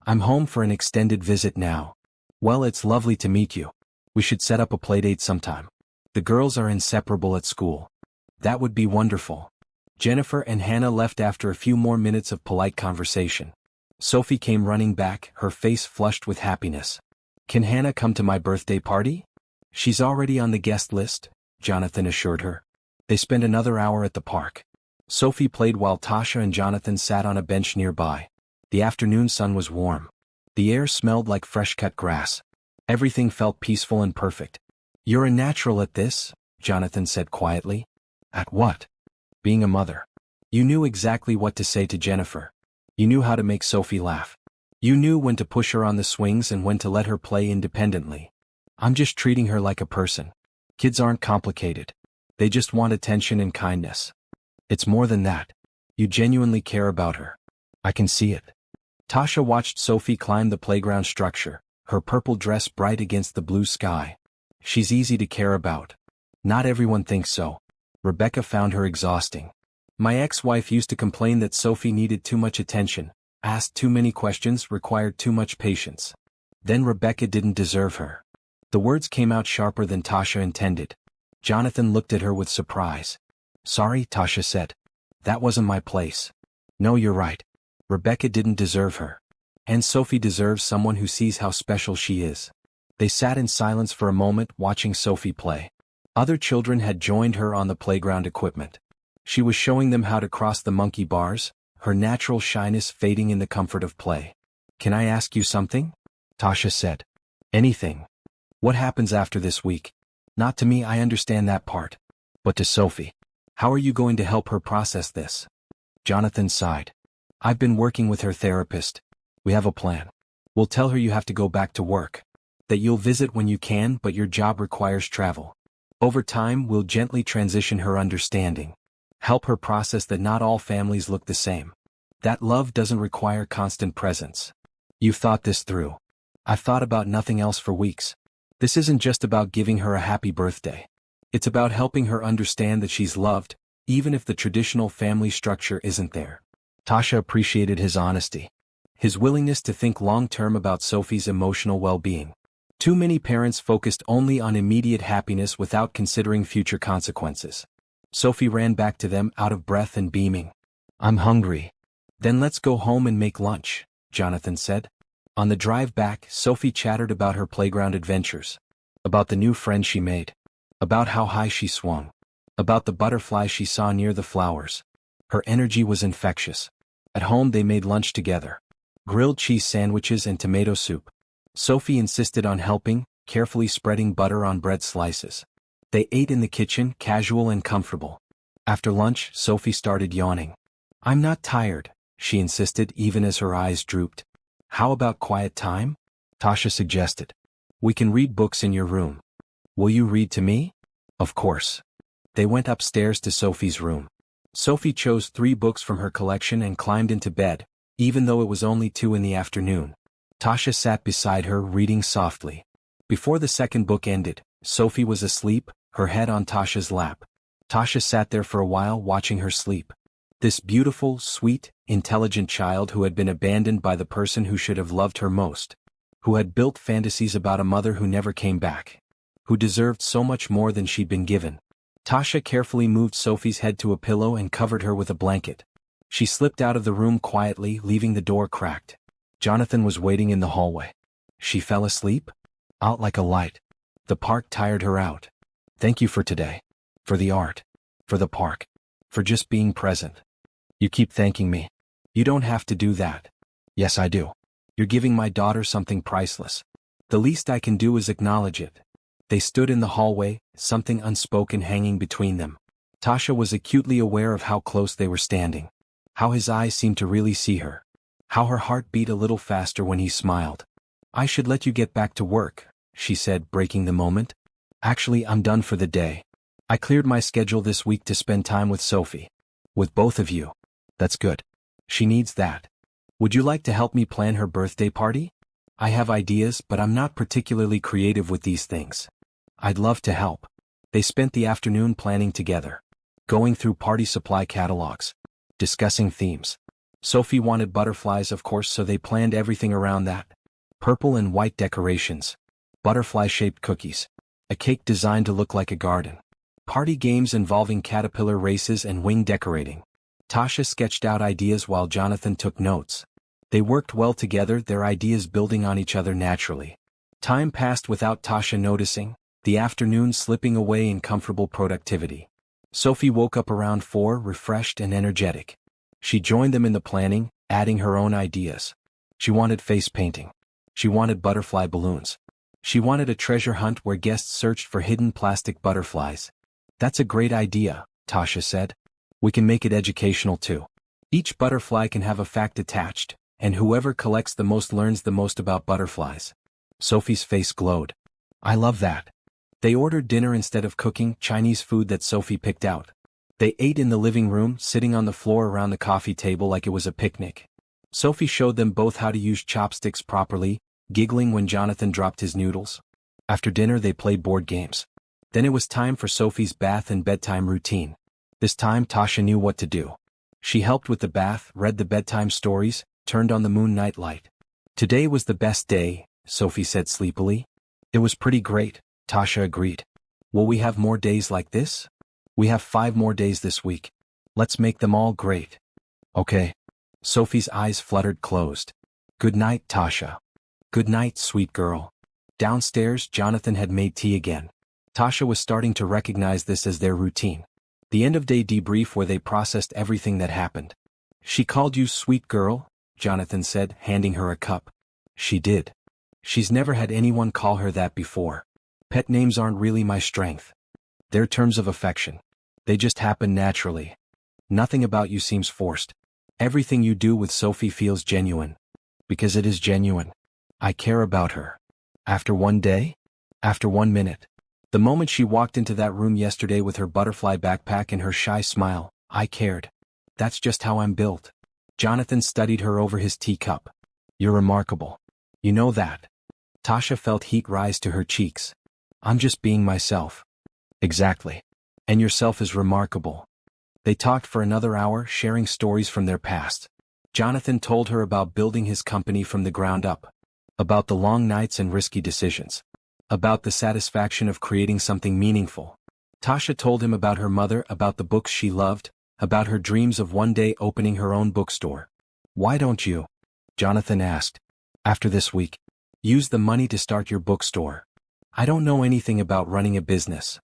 "I'm home for an extended visit now." "Well, it's lovely to meet you. We should set up a playdate sometime. The girls are inseparable at school." "That would be wonderful." Jennifer and Hannah left after a few more minutes of polite conversation. Sophie came running back, her face flushed with happiness. "Can Hannah come to my birthday party?" "She's already on the guest list," Jonathan assured her. They spent another hour at the park. Sophie played while Tasha and Jonathan sat on a bench nearby. The afternoon sun was warm. The air smelled like fresh-cut grass. Everything felt peaceful and perfect. "You're a natural at this," Jonathan said quietly. "At what?" "Being a mother." You knew exactly what to say to Jennifer. You knew how to make Sophie laugh. You knew when to push her on the swings and when to let her play independently. "I'm just treating her like a person. Kids aren't complicated. They just want attention and kindness." "It's more than that. You genuinely care about her. I can see it." Tasha watched Sophie climb the playground structure, her purple dress bright against the blue sky. "She's easy to care about." "Not everyone thinks so." Rebecca found her exhausting. "My ex-wife used to complain that Sophie needed too much attention, asked too many questions, required too much patience. Then Rebecca didn't deserve her." The words came out sharper than Tasha intended. Jonathan looked at her with surprise. "Sorry," Tasha said. "That wasn't my place." "No, you're right. Rebecca didn't deserve her. And Sophie deserves someone who sees how special she is." They sat in silence for a moment watching Sophie play. Other children had joined her on the playground equipment. She was showing them how to cross the monkey bars, her natural shyness fading in the comfort of play. "Can I ask you something?" Tasha said. "Anything." "What happens after this week?" "Not to me, I understand that part. But to Sophie. How are you going to help her process this?" Jonathan sighed. "I've been working with her therapist. We have a plan. We'll tell her you have to go back to work. That you'll visit when you can, but your job requires travel. Over time, we'll gently transition her understanding. Help her process that not all families look the same. That love doesn't require constant presence." "You've thought this through." "I've thought about nothing else for weeks. This isn't just about giving her a happy birthday. It's about helping her understand that she's loved, even if the traditional family structure isn't there." Tasha appreciated his honesty. His willingness to think long-term about Sophie's emotional well-being. Too many parents focused only on immediate happiness without considering future consequences. Sophie ran back to them out of breath and beaming. "I'm hungry." "Then let's go home and make lunch," Jonathan said. On the drive back, Sophie chattered about her playground adventures. About the new friend she made. About how high she swung. About the butterflies she saw near the flowers. Her energy was infectious. At home they made lunch together. Grilled cheese sandwiches and tomato soup. Sophie insisted on helping, carefully spreading butter on bread slices. They ate in the kitchen, casual and comfortable. After lunch, Sophie started yawning. "I'm not tired," she insisted even as her eyes drooped. "How about quiet time?" Tasha suggested. "We can read books in your room." "Will you read to me?" "Of course." They went upstairs to Sophie's room. Sophie chose 3 books from her collection and climbed into bed, even though it was only 2 in the afternoon. Tasha sat beside her, reading softly. Before the second book ended, Sophie was asleep, her head on Tasha's lap. Tasha sat there for a while watching her sleep. This beautiful, sweet, intelligent child who had been abandoned by the person who should have loved her most. Who had built fantasies about a mother who never came back. Who deserved so much more than she'd been given. Tasha carefully moved Sophie's head to a pillow and covered her with a blanket. She slipped out of the room quietly, leaving the door cracked. Jonathan was waiting in the hallway. She fell asleep? Out like a light. The park tired her out. "Thank you for today. For the art." For the park. For just being present. You keep thanking me. You don't have to do that. Yes, I do. You're giving my daughter something priceless. The least I can do is acknowledge it. They stood in the hallway, something unspoken hanging between them. Tasha was acutely aware of how close they were standing. How his eyes seemed to really see her. How her heart beat a little faster when he smiled. I should let you get back to work, she said, breaking the moment. Actually, I'm done for the day. I cleared my schedule this week to spend time with Sophie. With both of you. That's good. She needs that. Would you like to help me plan her birthday party? I have ideas, but I'm not particularly creative with these things. I'd love to help. They spent the afternoon planning together. Going through party supply catalogs. Discussing themes. Sophie wanted butterflies, of course, so they planned everything around that. Purple and white decorations. Butterfly-shaped cookies. A cake designed to look like a garden. Party games involving caterpillar races and wing decorating. Tasha sketched out ideas while Jonathan took notes. They worked well together, their ideas building on each other naturally. Time passed without Tasha noticing, the afternoon slipping away in comfortable productivity. Sophie woke up around 4, refreshed and energetic. She joined them in the planning, adding her own ideas. She wanted face painting. She wanted butterfly balloons. She wanted a treasure hunt where guests searched for hidden plastic butterflies. That's a great idea, Tasha said. We can make it educational too. Each butterfly can have a fact attached, and whoever collects the most learns the most about butterflies. Sophie's face glowed. I love that. They ordered dinner instead of cooking, Chinese food that Sophie picked out. They ate in the living room, sitting on the floor around the coffee table like it was a picnic. Sophie showed them both how to use chopsticks properly, giggling when Jonathan dropped his noodles. After dinner they played board games. Then it was time for Sophie's bath and bedtime routine. This time Tasha knew what to do. She helped with the bath, read the bedtime stories, turned on the moon night light. Today was the best day, Sophie said sleepily. It was pretty great, Tasha agreed. Will we have more days like this? We have 5 more days this week. Let's make them all great. Okay. Sophie's eyes fluttered closed. Good night, Tasha. Good night, sweet girl. Downstairs, Jonathan had made tea again. Tasha was starting to recognize this as their routine. The end-of-day debrief where they processed everything that happened. She called you sweet girl, Jonathan said, handing her a cup. She did. She's never had anyone call her that before. Pet names aren't really my strength. They're terms of affection. They just happen naturally. Nothing about you seems forced. Everything you do with Sophie feels genuine. Because it is genuine. I care about her. After one day? After 1 minute. The moment she walked into that room yesterday with her butterfly backpack and her shy smile, I cared. That's just how I'm built. Jonathan studied her over his teacup. You're remarkable. You know that. Tasha felt heat rise to her cheeks. I'm just being myself. Exactly. And yourself is remarkable. They talked for another hour, sharing stories from their past. Jonathan told her about building his company from the ground up. About the long nights and risky decisions. About the satisfaction of creating something meaningful. Tasha told him about her mother, about the books she loved, about her dreams of one day opening her own bookstore. Why don't you? Jonathan asked. After this week. Use the money to start your bookstore. I don't know anything about running a business.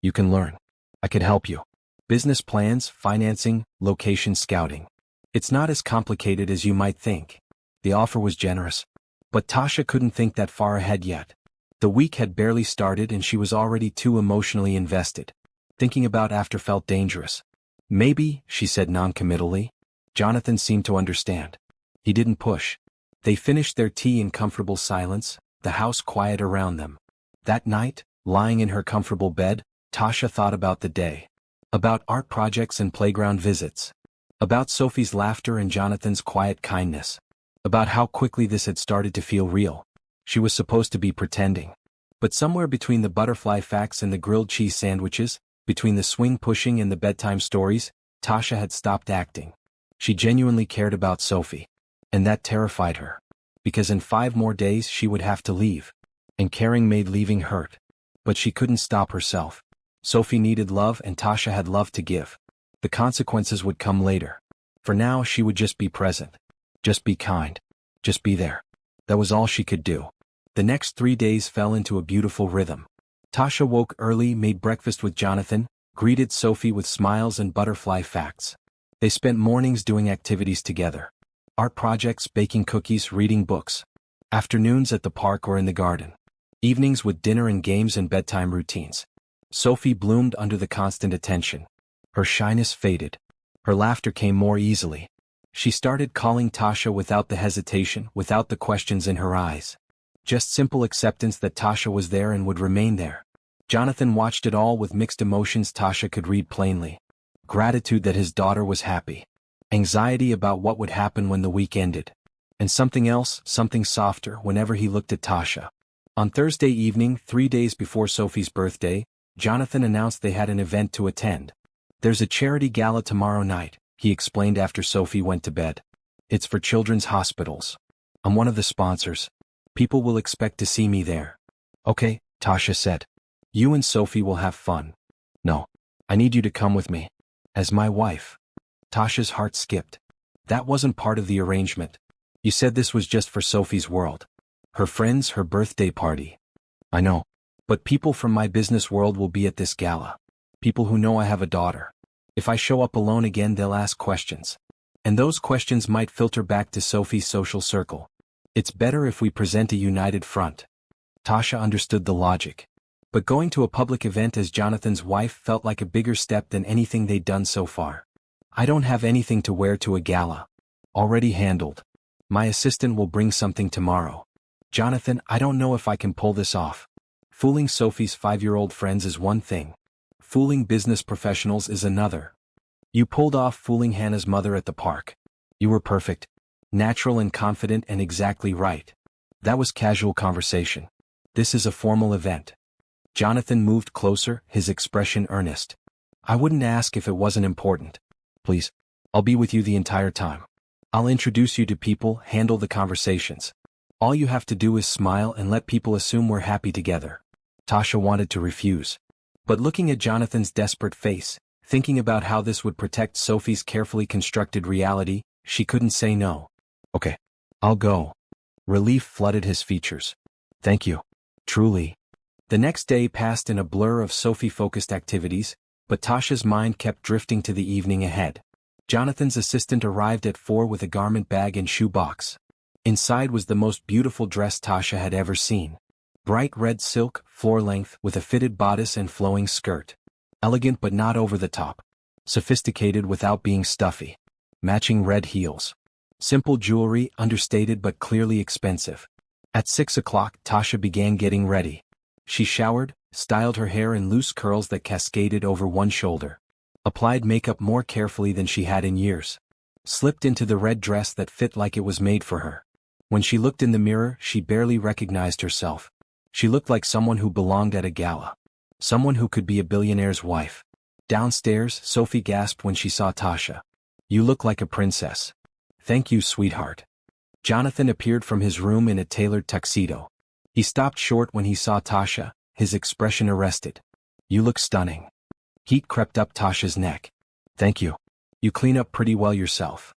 You can learn. I could help you. Business plans, financing, location scouting. It's not as complicated as you might think. The offer was generous. But Tasha couldn't think that far ahead yet. The week had barely started and she was already too emotionally invested. Thinking about after felt dangerous. Maybe, she said noncommittally. Jonathan seemed to understand. He didn't push. They finished their tea in comfortable silence, the house quiet around them. That night, lying in her comfortable bed, Tasha thought about the day. About art projects and playground visits. About Sophie's laughter and Jonathan's quiet kindness. About how quickly this had started to feel real. She was supposed to be pretending. But somewhere between the butterfly facts and the grilled cheese sandwiches, between the swing pushing and the bedtime stories, Tasha had stopped acting. She genuinely cared about Sophie. And that terrified her. Because in 5 more days she would have to leave. And caring made leaving hurt. But she couldn't stop herself. Sophie needed love and Tasha had love to give. The consequences would come later. For now she would just be present. Just be kind. Just be there. That was all she could do. The next 3 days fell into a beautiful rhythm. Tasha woke early, made breakfast with Jonathan, greeted Sophie with smiles and butterfly facts. They spent mornings doing activities together. Art projects, baking cookies, reading books. Afternoons at the park or in the garden. Evenings with dinner and games and bedtime routines. Sophie bloomed under the constant attention. Her shyness faded. Her laughter came more easily. She started calling Tasha without the hesitation, without the questions in her eyes. Just simple acceptance that Tasha was there and would remain there. Jonathan watched it all with mixed emotions. Tasha could read plainly. Gratitude that his daughter was happy. Anxiety about what would happen when the week ended. And something else, something softer, whenever he looked at Tasha. On Thursday evening, 3 days before Sophie's birthday, Jonathan announced they had an event to attend. "There's a charity gala tomorrow night," he explained after Sophie went to bed. "It's for children's hospitals. I'm one of the sponsors. People will expect to see me there." "Okay," Tasha said. "You and Sophie will have fun." "No. I need you to come with me. As my wife." Tasha's heart skipped. "That wasn't part of the arrangement. You said this was just for Sophie's world. Her friends, her birthday party." "I know. But people from my business world will be at this gala. People who know I have a daughter. If I show up alone again, they'll ask questions. And those questions might filter back to Sophie's social circle. It's better if we present a united front." Tasha understood the logic. But going to a public event as Jonathan's wife felt like a bigger step than anything they'd done so far. "I don't have anything to wear to a gala. Already handled. My assistant will bring something tomorrow." "Jonathan, I don't know if I can pull this off. Fooling Sophie's 5-year-old friends is one thing. Fooling business professionals is another. You pulled off fooling Hannah's mother at the park. You were perfect. Natural and confident and exactly right. That was casual conversation. This is a formal event." Jonathan moved closer, his expression earnest. "I wouldn't ask if it wasn't important. Please. I'll be with you the entire time. I'll introduce you to people, handle the conversations. All you have to do is smile and let people assume we're happy together." Tasha wanted to refuse. But looking at Jonathan's desperate face, thinking about how this would protect Sophie's carefully constructed reality, she couldn't say no. "Okay. I'll go." Relief flooded his features. "Thank you. Truly." The next day passed in a blur of Sophie-focused activities, but Tasha's mind kept drifting to the evening ahead. Jonathan's assistant arrived at 4 with a garment bag and shoe box. Inside was the most beautiful dress Tasha had ever seen. Bright red silk, floor-length, with a fitted bodice and flowing skirt. Elegant but not over the top. Sophisticated without being stuffy. Matching red heels. Simple jewelry, understated but clearly expensive. At 6 o'clock, Tasha began getting ready. She showered, styled her hair in loose curls that cascaded over one shoulder. Applied makeup more carefully than she had in years. Slipped into the red dress that fit like it was made for her. When she looked in the mirror, she barely recognized herself. She looked like someone who belonged at a gala. Someone who could be a billionaire's wife. Downstairs, Sophie gasped when she saw Tasha. "You look like a princess." "Thank you, sweetheart." Jonathan appeared from his room in a tailored tuxedo. He stopped short when he saw Tasha, his expression arrested. "You look stunning." Heat crept up Tasha's neck. "Thank you. You clean up pretty well yourself."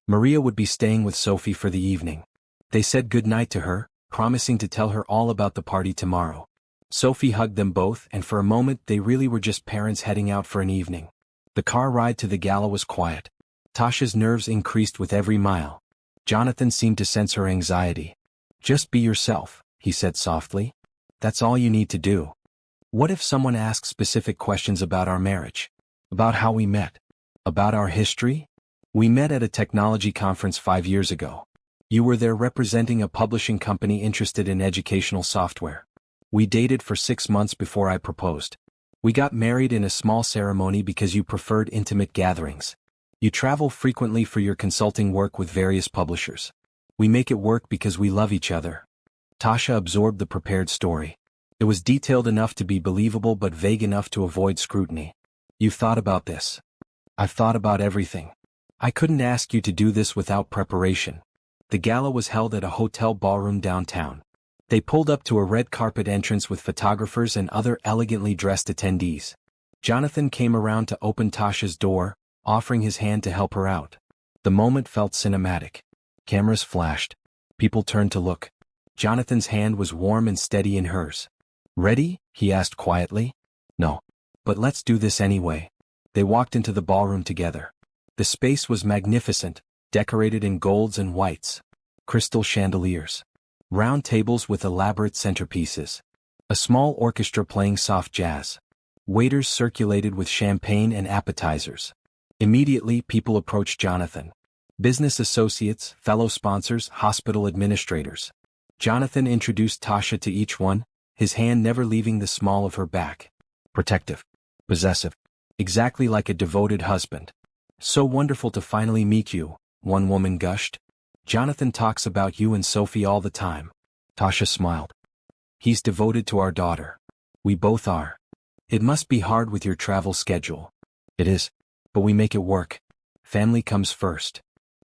Maria would be staying with Sophie for the evening. They said goodnight to her, promising to tell her all about the party tomorrow. Sophie hugged them both, and for a moment they really were just parents heading out for an evening. The car ride to the gala was quiet. Tasha's nerves increased with every mile. Jonathan seemed to sense her anxiety. "Just be yourself," he said softly. "That's all you need to do. What if someone asks specific questions about our marriage? About how we met? About our history? We met at a technology conference 5 years ago. You were there representing a publishing company interested in educational software. We dated for 6 months before I proposed. We got married in a small ceremony because you preferred intimate gatherings. You travel frequently for your consulting work with various publishers. We make it work because we love each other." Tasha absorbed the prepared story. It was detailed enough to be believable but vague enough to avoid scrutiny. "You've thought about this." "I've thought about everything. I couldn't ask you to do this without preparation." The gala was held at a hotel ballroom downtown. They pulled up to a red carpet entrance with photographers and other elegantly dressed attendees. Jonathan came around to open Tasha's door, offering his hand to help her out. The moment felt cinematic. Cameras flashed. People turned to look. Jonathan's hand was warm and steady in hers. "Ready?" he asked quietly. "No. But let's do this anyway. They walked into the ballroom together. The space was magnificent, decorated in golds and whites. Crystal chandeliers. Round tables with elaborate centerpieces. A small orchestra playing soft jazz. Waiters circulated with champagne and appetizers. Immediately, people approached Jonathan. Business associates, fellow sponsors, hospital administrators. Jonathan introduced Tasha to each one, his hand never leaving the small of her back. Protective. Possessive. Exactly like a devoted husband. So wonderful to finally meet you, one woman gushed. Jonathan talks about you and Sophie all the time. Tasha smiled. He's devoted to our daughter. We both are. It must be hard with your travel schedule. It is. But we make it work. Family comes first.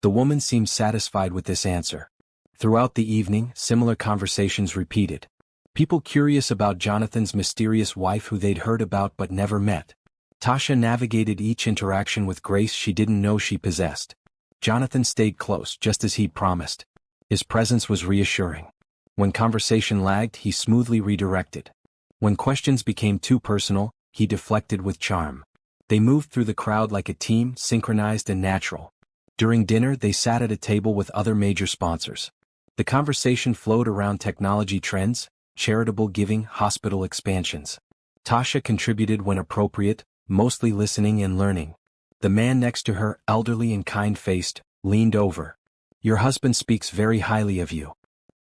The woman seemed satisfied with this answer. Throughout the evening, similar conversations repeated. People curious about Jonathan's mysterious wife who they'd heard about but never met. Tasha navigated each interaction with grace she didn't know she possessed. Jonathan stayed close just as he'd promised. His presence was reassuring. When conversation lagged, he smoothly redirected. When questions became too personal, he deflected with charm. They moved through the crowd like a team, synchronized and natural. During dinner, they sat at a table with other major sponsors. The conversation flowed around technology trends, charitable giving, hospital expansions. Tasha contributed when appropriate, mostly listening and learning. The man next to her, elderly and kind-faced, leaned over. Your husband speaks very highly of you.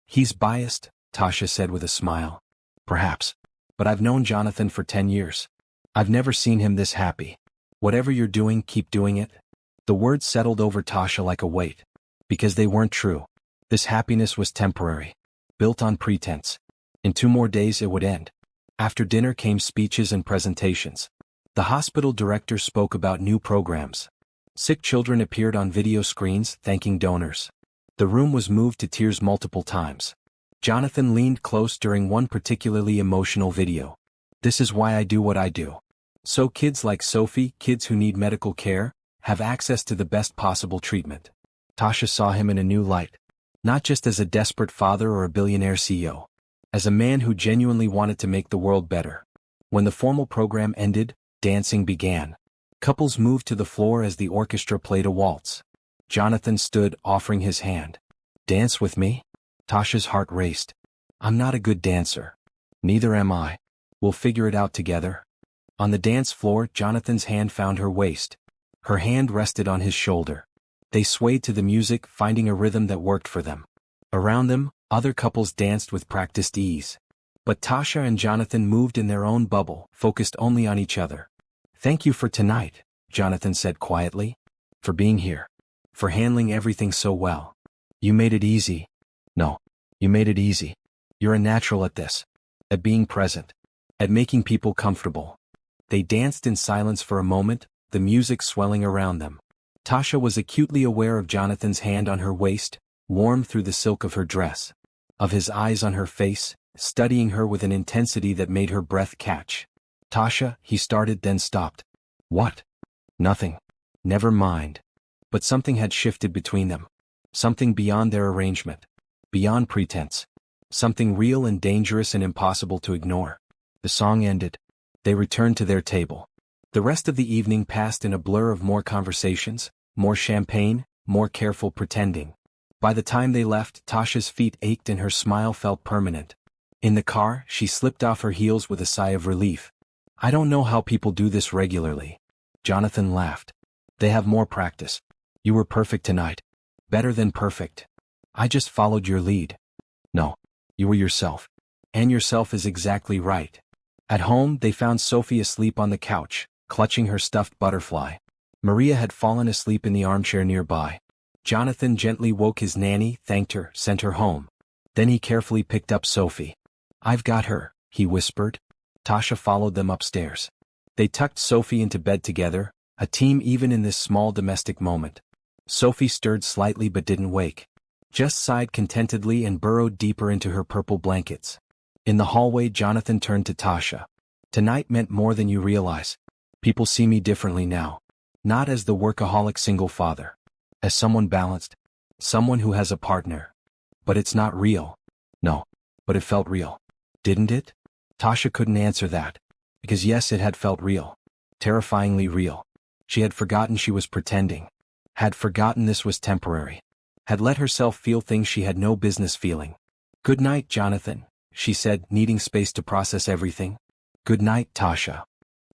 He's biased, Tasha said with a smile. Perhaps. But I've known Jonathan for 10 years. I've never seen him this happy. Whatever you're doing, keep doing it. The words settled over Tasha like a weight. Because they weren't true. This happiness was temporary. Built on pretense. In 2 more days it would end. After dinner came speeches and presentations. The hospital director spoke about new programs. Sick children appeared on video screens, thanking donors. The room was moved to tears multiple times. Jonathan leaned close during one particularly emotional video. This is why I do what I do. So kids like Sophie, kids who need medical care, have access to the best possible treatment. Tasha saw him in a new light. Not just as a desperate father or a billionaire CEO. As a man who genuinely wanted to make the world better. When the formal program ended, dancing began. Couples moved to the floor as the orchestra played a waltz. Jonathan stood, offering his hand. Dance with me? Tasha's heart raced. I'm not a good dancer. Neither am I. We'll figure it out together. On the dance floor, Jonathan's hand found her waist. Her hand rested on his shoulder. They swayed to the music, finding a rhythm that worked for them. Around them, other couples danced with practiced ease. But Tasha and Jonathan moved in their own bubble, focused only on each other. Thank you for tonight, Jonathan said quietly. For being here. For handling everything so well. You made it easy. No, you made it easy. You're a natural at this. At being present. At making people comfortable. They danced in silence for a moment, the music swelling around them. Tasha was acutely aware of Jonathan's hand on her waist, warm through the silk of her dress. Of his eyes on her face, studying her with an intensity that made her breath catch. Tasha, he started then stopped. What? Nothing. Never mind. But something had shifted between them. Something beyond their arrangement. Beyond pretense. Something real and dangerous and impossible to ignore. The song ended. They returned to their table. The rest of the evening passed in a blur of more conversations, more champagne, more careful pretending. By the time they left, Tasha's feet ached and her smile felt permanent. In the car, she slipped off her heels with a sigh of relief. I don't know how people do this regularly. Jonathan laughed. They have more practice. You were perfect tonight. Better than perfect. I just followed your lead. No. You were yourself. And yourself is exactly right. At home, they found Sophie asleep on the couch, clutching her stuffed butterfly. Maria had fallen asleep in the armchair nearby. Jonathan gently woke his nanny, thanked her, sent her home. Then he carefully picked up Sophie. I've got her, he whispered. Tasha followed them upstairs. They tucked Sophie into bed together, a team even in this small domestic moment. Sophie stirred slightly but didn't wake. Just sighed contentedly and burrowed deeper into her purple blankets. In the hallway, Jonathan turned to Tasha. Tonight meant more than you realize. People see me differently now. Not as the workaholic single father. As someone balanced. Someone who has a partner. But it's not real. No. But it felt real. Didn't it? Tasha couldn't answer that. Because yes, it had felt real. Terrifyingly real. She had forgotten she was pretending. Had forgotten this was temporary. Had let herself feel things she had no business feeling. "Good night, Jonathan," she said, needing space to process everything. "Good night, Tasha."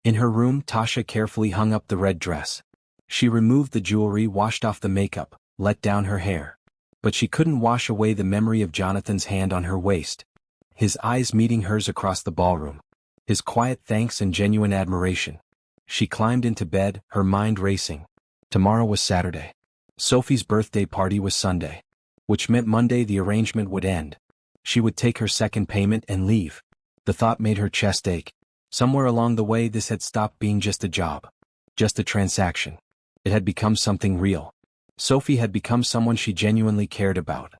In her room, Tasha carefully hung up the red dress. She removed the jewelry, washed off the makeup, let down her hair. But she couldn't wash away the memory of Jonathan's hand on her waist. His eyes meeting hers across the ballroom. His quiet thanks and genuine admiration. She climbed into bed, her mind racing. Tomorrow was Saturday. Sophie's birthday party was Sunday. Which meant Monday the arrangement would end. She would take her second payment and leave. The thought made her chest ache. Somewhere along the way this had stopped being just a job. Just a transaction. It had become something real. Sophie had become someone she genuinely cared about.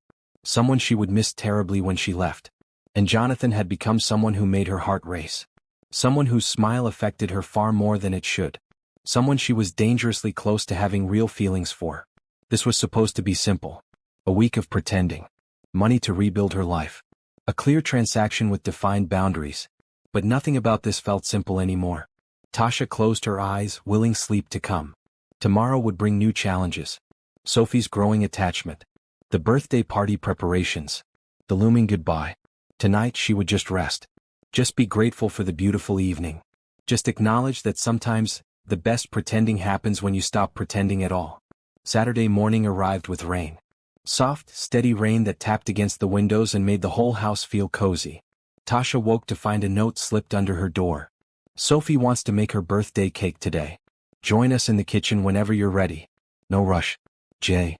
Someone she would miss terribly when she left. And Jonathan had become someone who made her heart race. Someone whose smile affected her far more than it should. Someone she was dangerously close to having real feelings for. This was supposed to be simple. A week of pretending. Money to rebuild her life. A clear transaction with defined boundaries. But nothing about this felt simple anymore. Tasha closed her eyes, willing sleep to come. Tomorrow would bring new challenges. Sophie's growing attachment. The birthday party preparations. The looming goodbye. Tonight she would just rest. Just be grateful for the beautiful evening. Just acknowledge that sometimes, the best pretending happens when you stop pretending at all. Saturday morning arrived with rain. Soft, steady rain that tapped against the windows and made the whole house feel cozy. Tasha woke to find a note slipped under her door. "Sophie wants to make her birthday cake today. Join us in the kitchen whenever you're ready. No rush. Jay."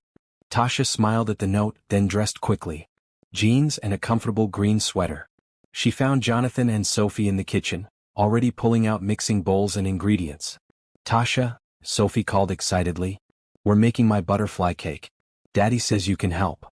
Tasha smiled at the note, then dressed quickly. Jeans and a comfortable green sweater. She found Jonathan and Sophie in the kitchen, already pulling out mixing bowls and ingredients. "Tasha," Sophie called excitedly, "we're making my butterfly cake. Daddy says you can help."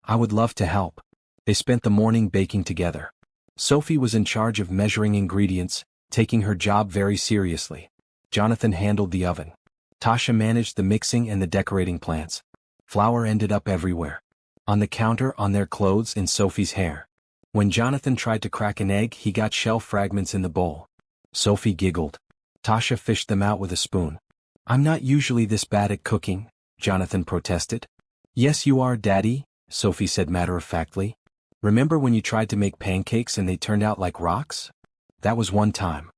"I would love to help." They spent the morning baking together. Sophie was in charge of measuring ingredients, taking her job very seriously. Jonathan handled the oven. Tasha managed the mixing and the decorating plants. Flour ended up everywhere. On the counter, on their clothes, in Sophie's hair. When Jonathan tried to crack an egg, he got shell fragments in the bowl. Sophie giggled. Tasha fished them out with a spoon. "I'm not usually this bad at cooking," Jonathan protested. "Yes you are, Daddy," Sophie said matter-of-factly. "Remember when you tried to make pancakes and they turned out like rocks? That was one time.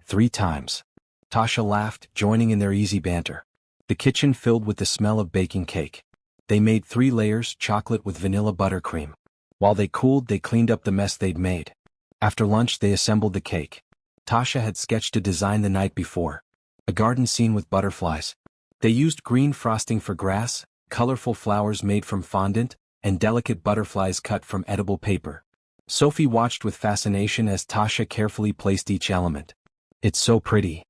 3 times. Tasha laughed, joining in their easy banter. The kitchen filled with the smell of baking cake. They made 3 layers, chocolate with vanilla buttercream. While they cooled, they cleaned up the mess they'd made. After lunch, they assembled the cake. Tasha had sketched a design the night before. A garden scene with butterflies. They used green frosting for grass, colorful flowers made from fondant, and delicate butterflies cut from edible paper. Sophie watched with fascination as Tasha carefully placed each element. "It's so pretty.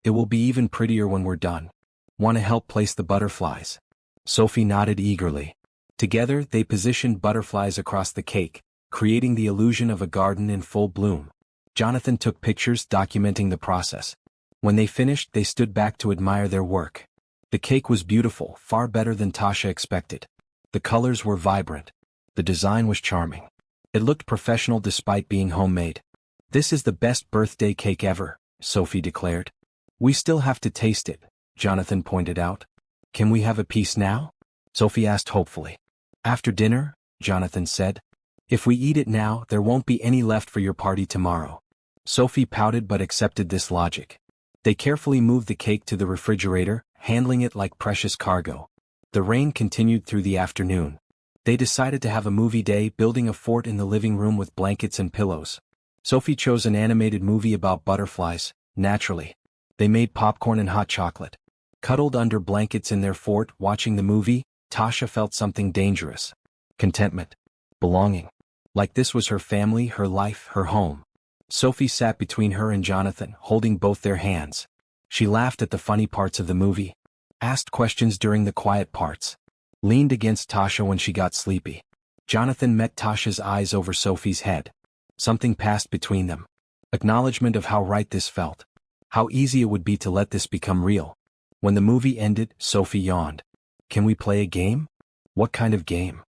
It will be even prettier when we're done. Want to help place the butterflies?" Sophie nodded eagerly. Together, they positioned butterflies across the cake, creating the illusion of a garden in full bloom. Jonathan took pictures documenting the process. When they finished, they stood back to admire their work. The cake was beautiful, far better than Tasha expected. The colors were vibrant. The design was charming. It looked professional despite being homemade. "This is the best birthday cake ever," Sophie declared. "We still have to taste it," Jonathan pointed out. "Can we have a piece now?" Sophie asked hopefully. "After dinner," Jonathan said. "If we eat it now, there won't be any left for your party tomorrow." Sophie pouted but accepted this logic. They carefully moved the cake to the refrigerator, handling it like precious cargo. The rain continued through the afternoon. They decided to have a movie day, building a fort in the living room with blankets and pillows. Sophie chose an animated movie about butterflies, naturally. They made popcorn and hot chocolate. Cuddled under blankets in their fort, watching the movie, Tasha felt something dangerous. Contentment. Belonging. Like this was her family, her life, her home. Sophie sat between her and Jonathan, holding both their hands. She laughed at the funny parts of the movie. Asked questions during the quiet parts. Leaned against Tasha when she got sleepy. Jonathan met Tasha's eyes over Sophie's head. Something passed between them. Acknowledgement of how right this felt. How easy it would be to let this become real. When the movie ended, Sophie yawned. "Can we play a game?" "What kind of game?"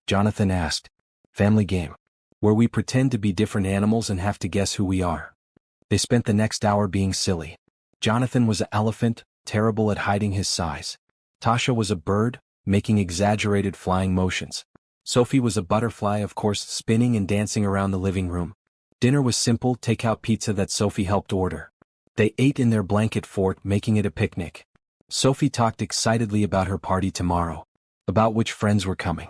Jonathan asked. "Family game. Where we pretend to be different animals and have to guess who we are." They spent the next hour being silly. Jonathan was an elephant, terrible at hiding his size. Tasha was a bird, making exaggerated flying motions. Sophie was a butterfly, of course, spinning and dancing around the living room. Dinner was simple, takeout pizza that Sophie helped order. They ate in their blanket fort, making it a picnic. Sophie talked excitedly about her party tomorrow, about which friends were coming,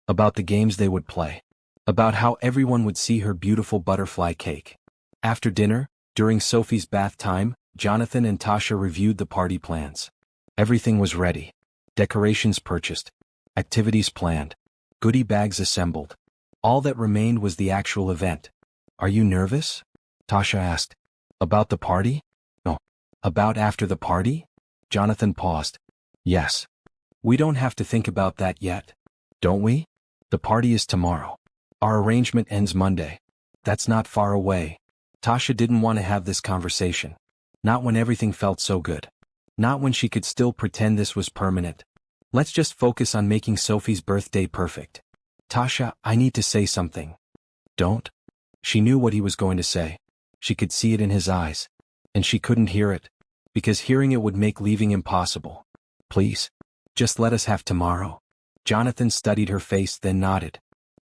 about the games they would play, about how everyone would see her beautiful butterfly cake. After dinner, during Sophie's bath time, Jonathan and Tasha reviewed the party plans. Everything was ready. Decorations purchased. Activities planned. Goodie bags assembled. All that remained was the actual event. Are you nervous? Tasha asked. About the party? No. About after the party? Jonathan paused. Yes. We don't have to think about that yet. Don't we? The party is tomorrow. Our arrangement ends Monday. That's not far away. Tasha didn't want to have this conversation. Not when everything felt so good. Not when she could still pretend this was permanent. Let's just focus on making Sophie's birthday perfect. Tasha, I need to say something. Don't? She knew what he was going to say. She could see it in his eyes. And she couldn't hear it, because hearing it would make leaving impossible. Please, just let us have tomorrow. Jonathan studied her face, then nodded.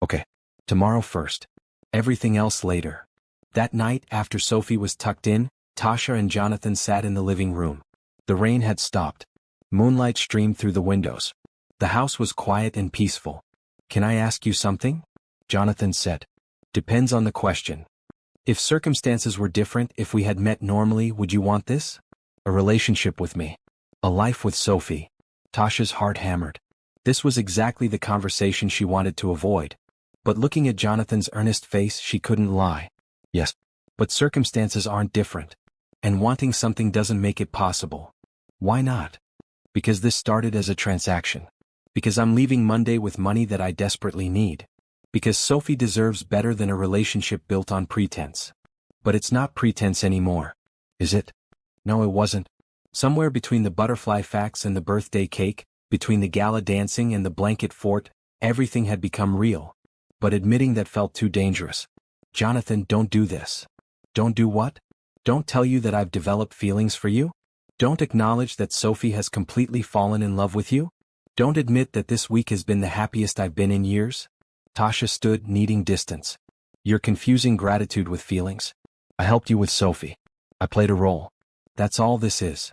Okay, tomorrow first. Everything else later. That night, after Sophie was tucked in, Tasha and Jonathan sat in the living room. The rain had stopped. Moonlight streamed through the windows. The house was quiet and peaceful. Can I ask you something? Jonathan said. Depends on the question. If circumstances were different, if we had met normally, would you want this? A relationship with me. A life with Sophie. Tasha's heart hammered. This was exactly the conversation she wanted to avoid. But looking at Jonathan's earnest face, she couldn't lie. Yes, but circumstances aren't different. And wanting something doesn't make it possible. Why not? Because this started as a transaction. Because I'm leaving Monday with money that I desperately need. Because Sophie deserves better than a relationship built on pretense. But it's not pretense anymore. Is it? No, it wasn't. Somewhere between the butterfly facts and the birthday cake, between the gala dancing and the blanket fort, everything had become real. But admitting that felt too dangerous. Jonathan, don't do this. Don't do what? Don't tell you that I've developed feelings for you? Don't acknowledge that Sophie has completely fallen in love with you? Don't admit that this week has been the happiest I've been in years? Tasha stood, needing distance. You're confusing gratitude with feelings. I helped you with Sophie. I played a role. That's all this is.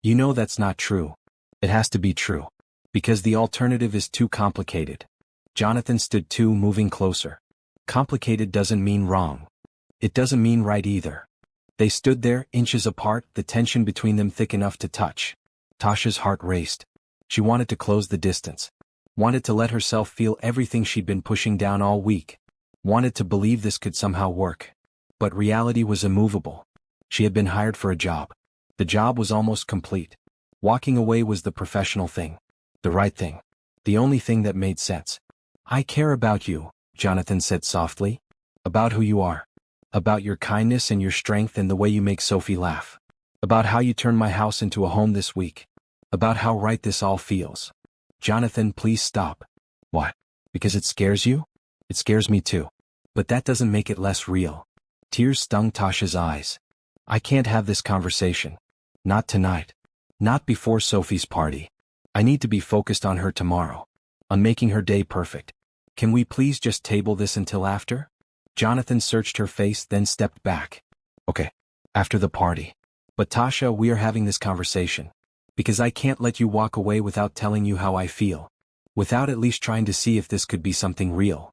You know that's not true. It has to be true. Because the alternative is too complicated. Jonathan stood too, moving closer. Complicated doesn't mean wrong. It doesn't mean right either. They stood there, inches apart, the tension between them thick enough to touch. Tasha's heart raced. She wanted to close the distance. Wanted to let herself feel everything she'd been pushing down all week. Wanted to believe this could somehow work. But reality was immovable. She had been hired for a job. The job was almost complete. Walking away was the professional thing. The right thing. The only thing that made sense. I care about you, Jonathan said softly. About who you are. About your kindness and your strength and the way you make Sophie laugh. About how you turned my house into a home this week. About how right this all feels. Jonathan, please stop. What? Because it scares you? It scares me too. But that doesn't make it less real. Tears stung Tasha's eyes. I can't have this conversation. Not tonight. Not before Sophie's party. I need to be focused on her tomorrow. On making her day perfect. Can we please just table this until after? Jonathan searched her face, then stepped back. Okay. After the party. But Tasha, we are having this conversation. Because I can't let you walk away without telling you how I feel. Without at least trying to see if this could be something real.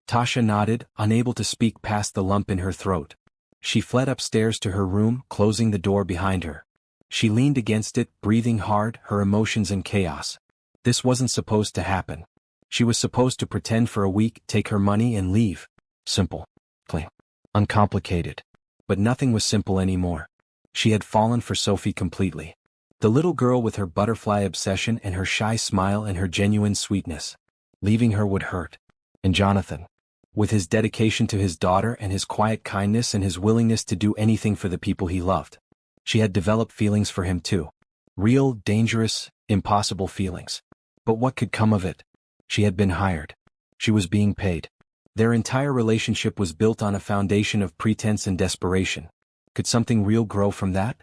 Tasha nodded, unable to speak past the lump in her throat. She fled upstairs to her room, closing the door behind her. She leaned against it, breathing hard, her emotions in chaos. This wasn't supposed to happen. She was supposed to pretend for a week, take her money and leave. Simple. Clean. Uncomplicated. But nothing was simple anymore. She had fallen for Sophie completely. The little girl with her butterfly obsession and her shy smile and her genuine sweetness. Leaving her would hurt. And Jonathan. With his dedication to his daughter and his quiet kindness and his willingness to do anything for the people he loved. She had developed feelings for him too. Real, dangerous, impossible feelings. But what could come of it? She had been hired. She was being paid. Their entire relationship was built on a foundation of pretense and desperation. Could something real grow from that?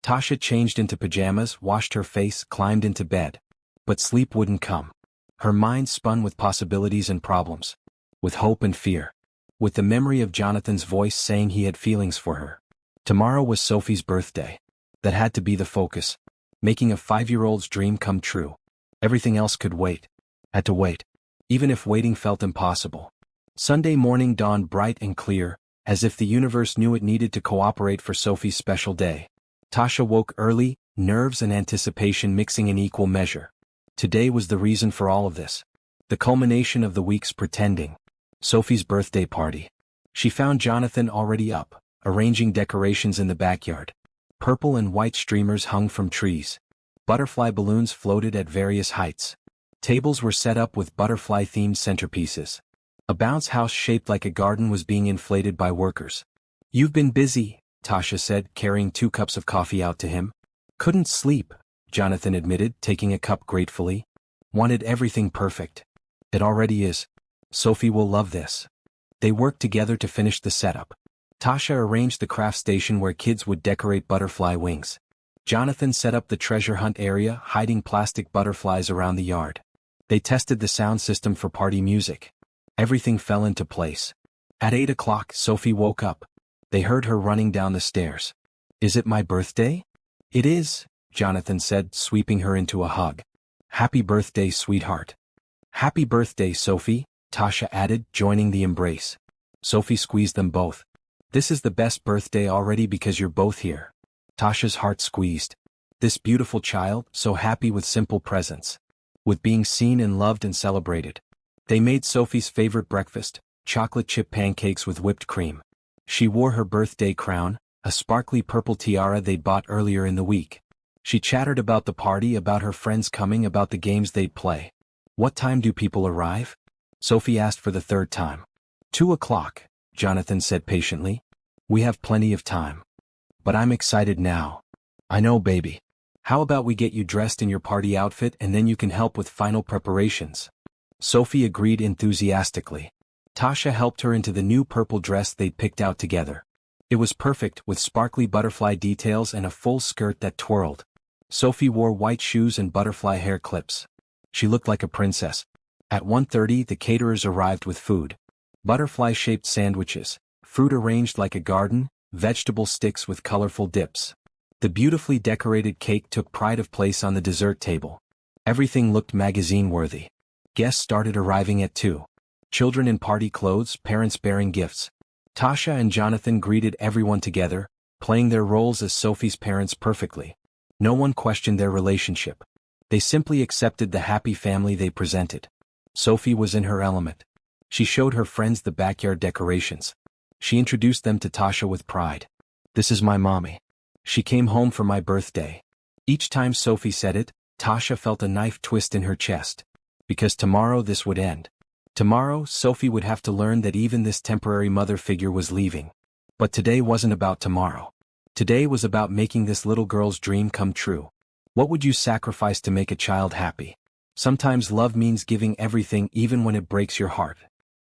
Tasha changed into pajamas, washed her face, climbed into bed. But sleep wouldn't come. Her mind spun with possibilities and problems. With hope and fear. With the memory of Jonathan's voice saying he had feelings for her. Tomorrow was Sophie's birthday. That had to be the focus. Making a 5-year-old's dream come true. Everything else could wait. Had to wait. Even if waiting felt impossible. Sunday morning dawned bright and clear, as if the universe knew it needed to cooperate for Sophie's special day. Tasha woke early, nerves and anticipation mixing in equal measure. Today was the reason for all of this. The culmination of the week's pretending. Sophie's birthday party. She found Jonathan already up, arranging decorations in the backyard. Purple and white streamers hung from trees. Butterfly balloons floated at various heights. Tables were set up with butterfly-themed centerpieces. A bounce house shaped like a garden was being inflated by workers. "You've been busy," Tasha said, carrying 2 cups of coffee out to him. "Couldn't sleep," Jonathan admitted, taking a cup gratefully. "Wanted everything perfect." "It already is. Sophie will love this." They worked together to finish the setup. Tasha arranged the craft station where kids would decorate butterfly wings. Jonathan set up the treasure hunt area, hiding plastic butterflies around the yard. They tested the sound system for party music. Everything fell into place. At 8 o'clock, Sophie woke up. They heard her running down the stairs. "Is it my birthday?" "It is," Jonathan said, sweeping her into a hug. "Happy birthday, sweetheart." "Happy birthday, Sophie," Tasha added, joining the embrace. Sophie squeezed them both. "This is the best birthday already because you're both here." Tasha's heart squeezed. This beautiful child, so happy with simple presents. With being seen and loved and celebrated. They made Sophie's favorite breakfast, chocolate chip pancakes with whipped cream. She wore her birthday crown, a sparkly purple tiara they'd bought earlier in the week. She chattered about the party, about her friends coming, about the games they'd play. "What time do people arrive?" Sophie asked for the 3rd time. 2 o'clock, Jonathan said patiently. "We have plenty of time." "But I'm excited now." "I know, baby. How about we get you dressed in your party outfit and then you can help with final preparations?" Sophie agreed enthusiastically. Tasha helped her into the new purple dress they'd picked out together. It was perfect, with sparkly butterfly details and a full skirt that twirled. Sophie wore white shoes and butterfly hair clips. She looked like a princess. At 1:30, the caterers arrived with food. Butterfly-shaped sandwiches, fruit arranged like a garden, vegetable sticks with colorful dips. The beautifully decorated cake took pride of place on the dessert table. Everything looked magazine-worthy. Guests started arriving at 2. Children in party clothes, parents bearing gifts. Tasha and Jonathan greeted everyone together, playing their roles as Sophie's parents perfectly. No one questioned their relationship. They simply accepted the happy family they presented. Sophie was in her element. She showed her friends the backyard decorations. She introduced them to Tasha with pride. "This is my mommy. She came home for my birthday." Each time Sophie said it, Tasha felt a knife twist in her chest. Because tomorrow this would end. Tomorrow, Sophie would have to learn that even this temporary mother figure was leaving. But today wasn't about tomorrow. Today was about making this little girl's dream come true. What would you sacrifice to make a child happy? Sometimes love means giving everything even when it breaks your heart.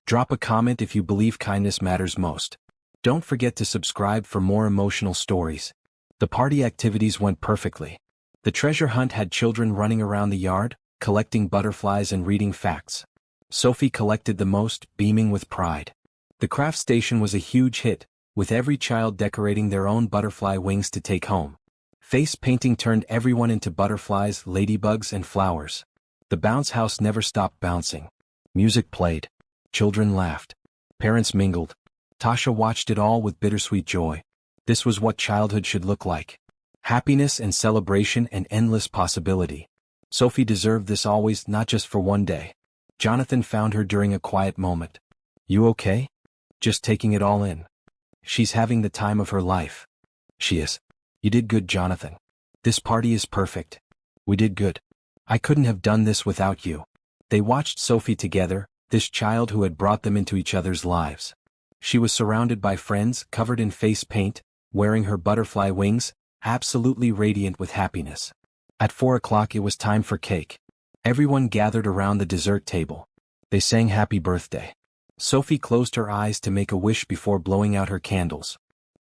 Drop a comment if you believe kindness matters most. Don't forget to subscribe for more emotional stories. The party activities went perfectly. The treasure hunt had children running around the yard, collecting butterflies and reading facts. Sophie collected the most, beaming with pride. The craft station was a huge hit, with every child decorating their own butterfly wings to take home. Face painting turned everyone into butterflies, ladybugs, and flowers. The bounce house never stopped bouncing. Music played. Children laughed. Parents mingled. Tasha watched it all with bittersweet joy. This was what childhood should look like. Happiness and celebration and endless possibility. Sophie deserved this always, not just for one day. Jonathan found her during a quiet moment. "You okay?" "Just taking it all in." "She's having the time of her life." "She is." "You did good, Jonathan. This party is perfect." "We did good. I couldn't have done this without you." They watched Sophie together, this child who had brought them into each other's lives. She was surrounded by friends, covered in face paint, wearing her butterfly wings, absolutely radiant with happiness. At 4 o'clock it was time for cake. Everyone gathered around the dessert table. They sang happy birthday. Sophie closed her eyes to make a wish before blowing out her candles.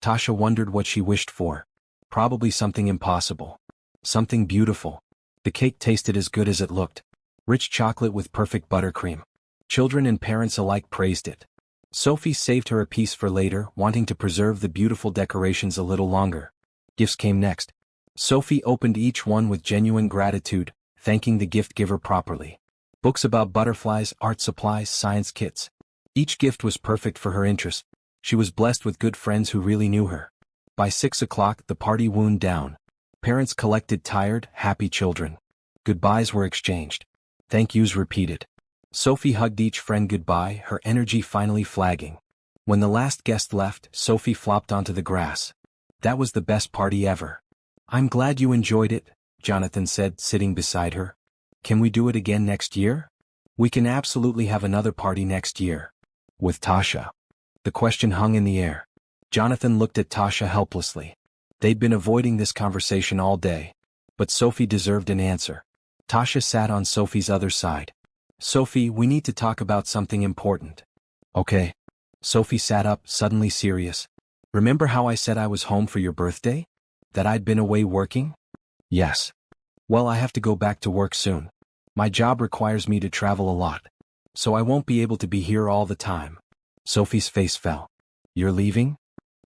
Tasha wondered what she wished for. Probably something impossible. Something beautiful. The cake tasted as good as it looked. Rich chocolate with perfect buttercream. Children and parents alike praised it. Sophie saved her a piece for later, wanting to preserve the beautiful decorations a little longer. Gifts came next. Sophie opened each one with genuine gratitude, thanking the gift giver properly. Books about butterflies, art supplies, science kits. Each gift was perfect for her interests. She was blessed with good friends who really knew her. By 6 o'clock, the party wound down. Parents collected tired, happy children. Goodbyes were exchanged. Thank yous repeated. Sophie hugged each friend goodbye, her energy finally flagging. When the last guest left, Sophie flopped onto the grass. That was the best party ever. I'm glad you enjoyed it, Jonathan said, sitting beside her. Can we do it again next year? We can absolutely have another party next year. With Tasha. The question hung in the air. Jonathan looked at Tasha helplessly. They'd been avoiding this conversation all day. But Sophie deserved an answer. Tasha sat on Sophie's other side. Sophie, we need to talk about something important. Okay. Sophie sat up, suddenly serious. Remember how I said I was home for your birthday? That I'd been away working? Yes. Well, I have to go back to work soon. My job requires me to travel a lot. So I won't be able to be here all the time. Sophie's face fell. You're leaving?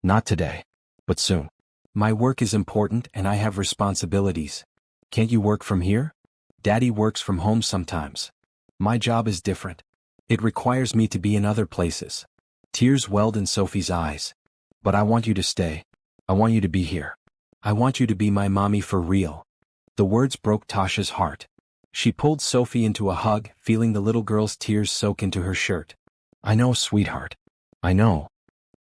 Not today. But soon. My work is important and I have responsibilities. Can't you work from here? Daddy works from home sometimes. My job is different. It requires me to be in other places. Tears welled in Sophie's eyes. But I want you to stay. I want you to be here. I want you to be my mommy for real. The words broke Tasha's heart. She pulled Sophie into a hug, feeling the little girl's tears soak into her shirt. I know, sweetheart. I know.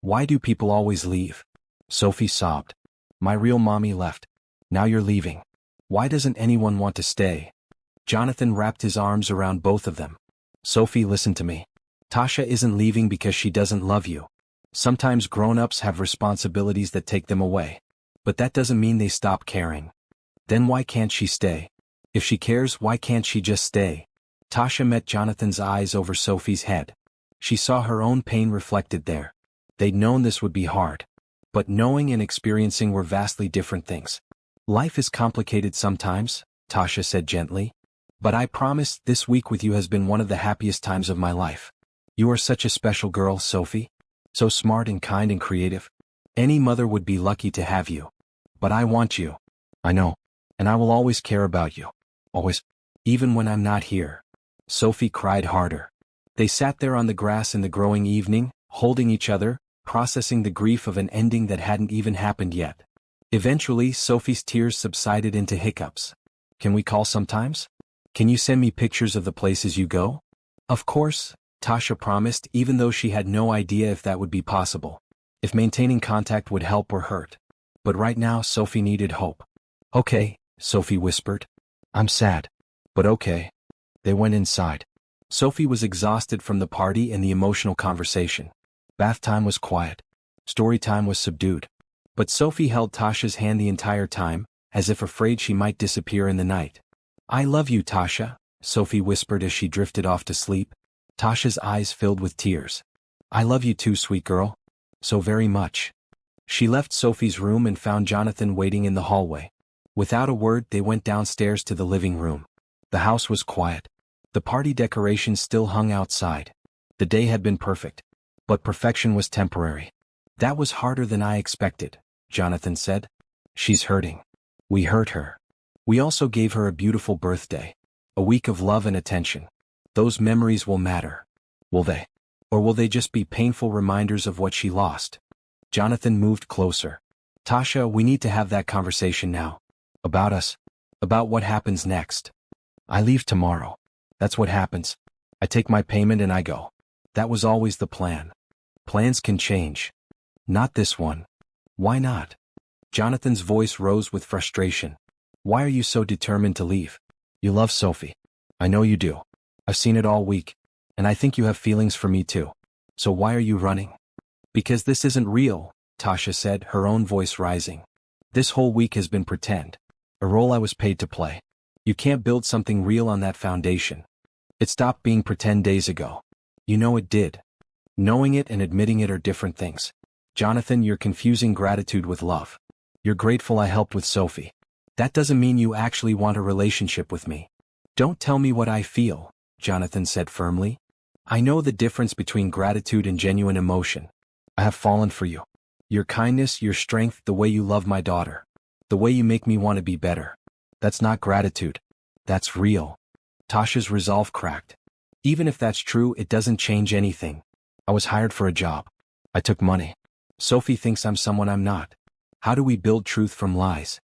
Why do people always leave? Sophie sobbed. My real mommy left. Now you're leaving. Why doesn't anyone want to stay? Jonathan wrapped his arms around both of them. Sophie, listen to me. Tasha isn't leaving because she doesn't love you. Sometimes grown-ups have responsibilities that take them away. But that doesn't mean they stop caring. Then why can't she stay? If she cares, why can't she just stay? Tasha met Jonathan's eyes over Sophie's head. She saw her own pain reflected there. They'd known this would be hard. But knowing and experiencing were vastly different things. Life is complicated sometimes, Tasha said gently. But I promise, this week with you has been one of the happiest times of my life. You are such a special girl, Sophie. So smart and kind and creative. Any mother would be lucky to have you. But I want you. I know. And I will always care about you. Always. Even when I'm not here. Sophie cried harder. They sat there on the grass in the growing evening, holding each other, processing the grief of an ending that hadn't even happened yet. Eventually, Sophie's tears subsided into hiccups. Can we call sometimes? Can you send me pictures of the places you go? Of course, Tasha promised, even though she had no idea if that would be possible. If maintaining contact would help or hurt. But right now, Sophie needed hope. Okay, Sophie whispered. I'm sad. But okay. They went inside. Sophie was exhausted from the party and the emotional conversation. Bath time was quiet. Story time was subdued. But Sophie held Tasha's hand the entire time, as if afraid she might disappear in the night. I love you, Tasha, Sophie whispered as she drifted off to sleep. Tasha's eyes filled with tears. I love you too, sweet girl. So very much. She left Sophie's room and found Jonathan waiting in the hallway. Without a word, they went downstairs to the living room. The house was quiet. The party decorations still hung outside. The day had been perfect. But perfection was temporary. That was harder than I expected, Jonathan said. She's hurting. We hurt her. We also gave her a beautiful birthday. A week of love and attention. Those memories will matter. Will they? Or will they just be painful reminders of what she lost? Jonathan moved closer. Tasha, we need to have that conversation now. About us. About what happens next. I leave tomorrow. That's what happens. I take my payment and I go. That was always the plan. Plans can change. Not this one. Why not? Jonathan's voice rose with frustration. Why are you so determined to leave? You love Sophie. I know you do. I've seen it all week. And I think you have feelings for me too. So why are you running? Because this isn't real, Tasha said, her own voice rising. This whole week has been pretend. A role I was paid to play. You can't build something real on that foundation. It stopped being pretend days ago. You know it did. Knowing it and admitting it are different things. Jonathan, you're confusing gratitude with love. You're grateful I helped with Sophie. That doesn't mean you actually want a relationship with me. Don't tell me what I feel, Jonathan said firmly. I know the difference between gratitude and genuine emotion. I have fallen for you. Your kindness, your strength, the way you love my daughter. The way you make me want to be better. That's not gratitude. That's real. Tasha's resolve cracked. Even if that's true, it doesn't change anything. I was hired for a job. I took money. Sophie thinks I'm someone I'm not. How do we build truth from lies?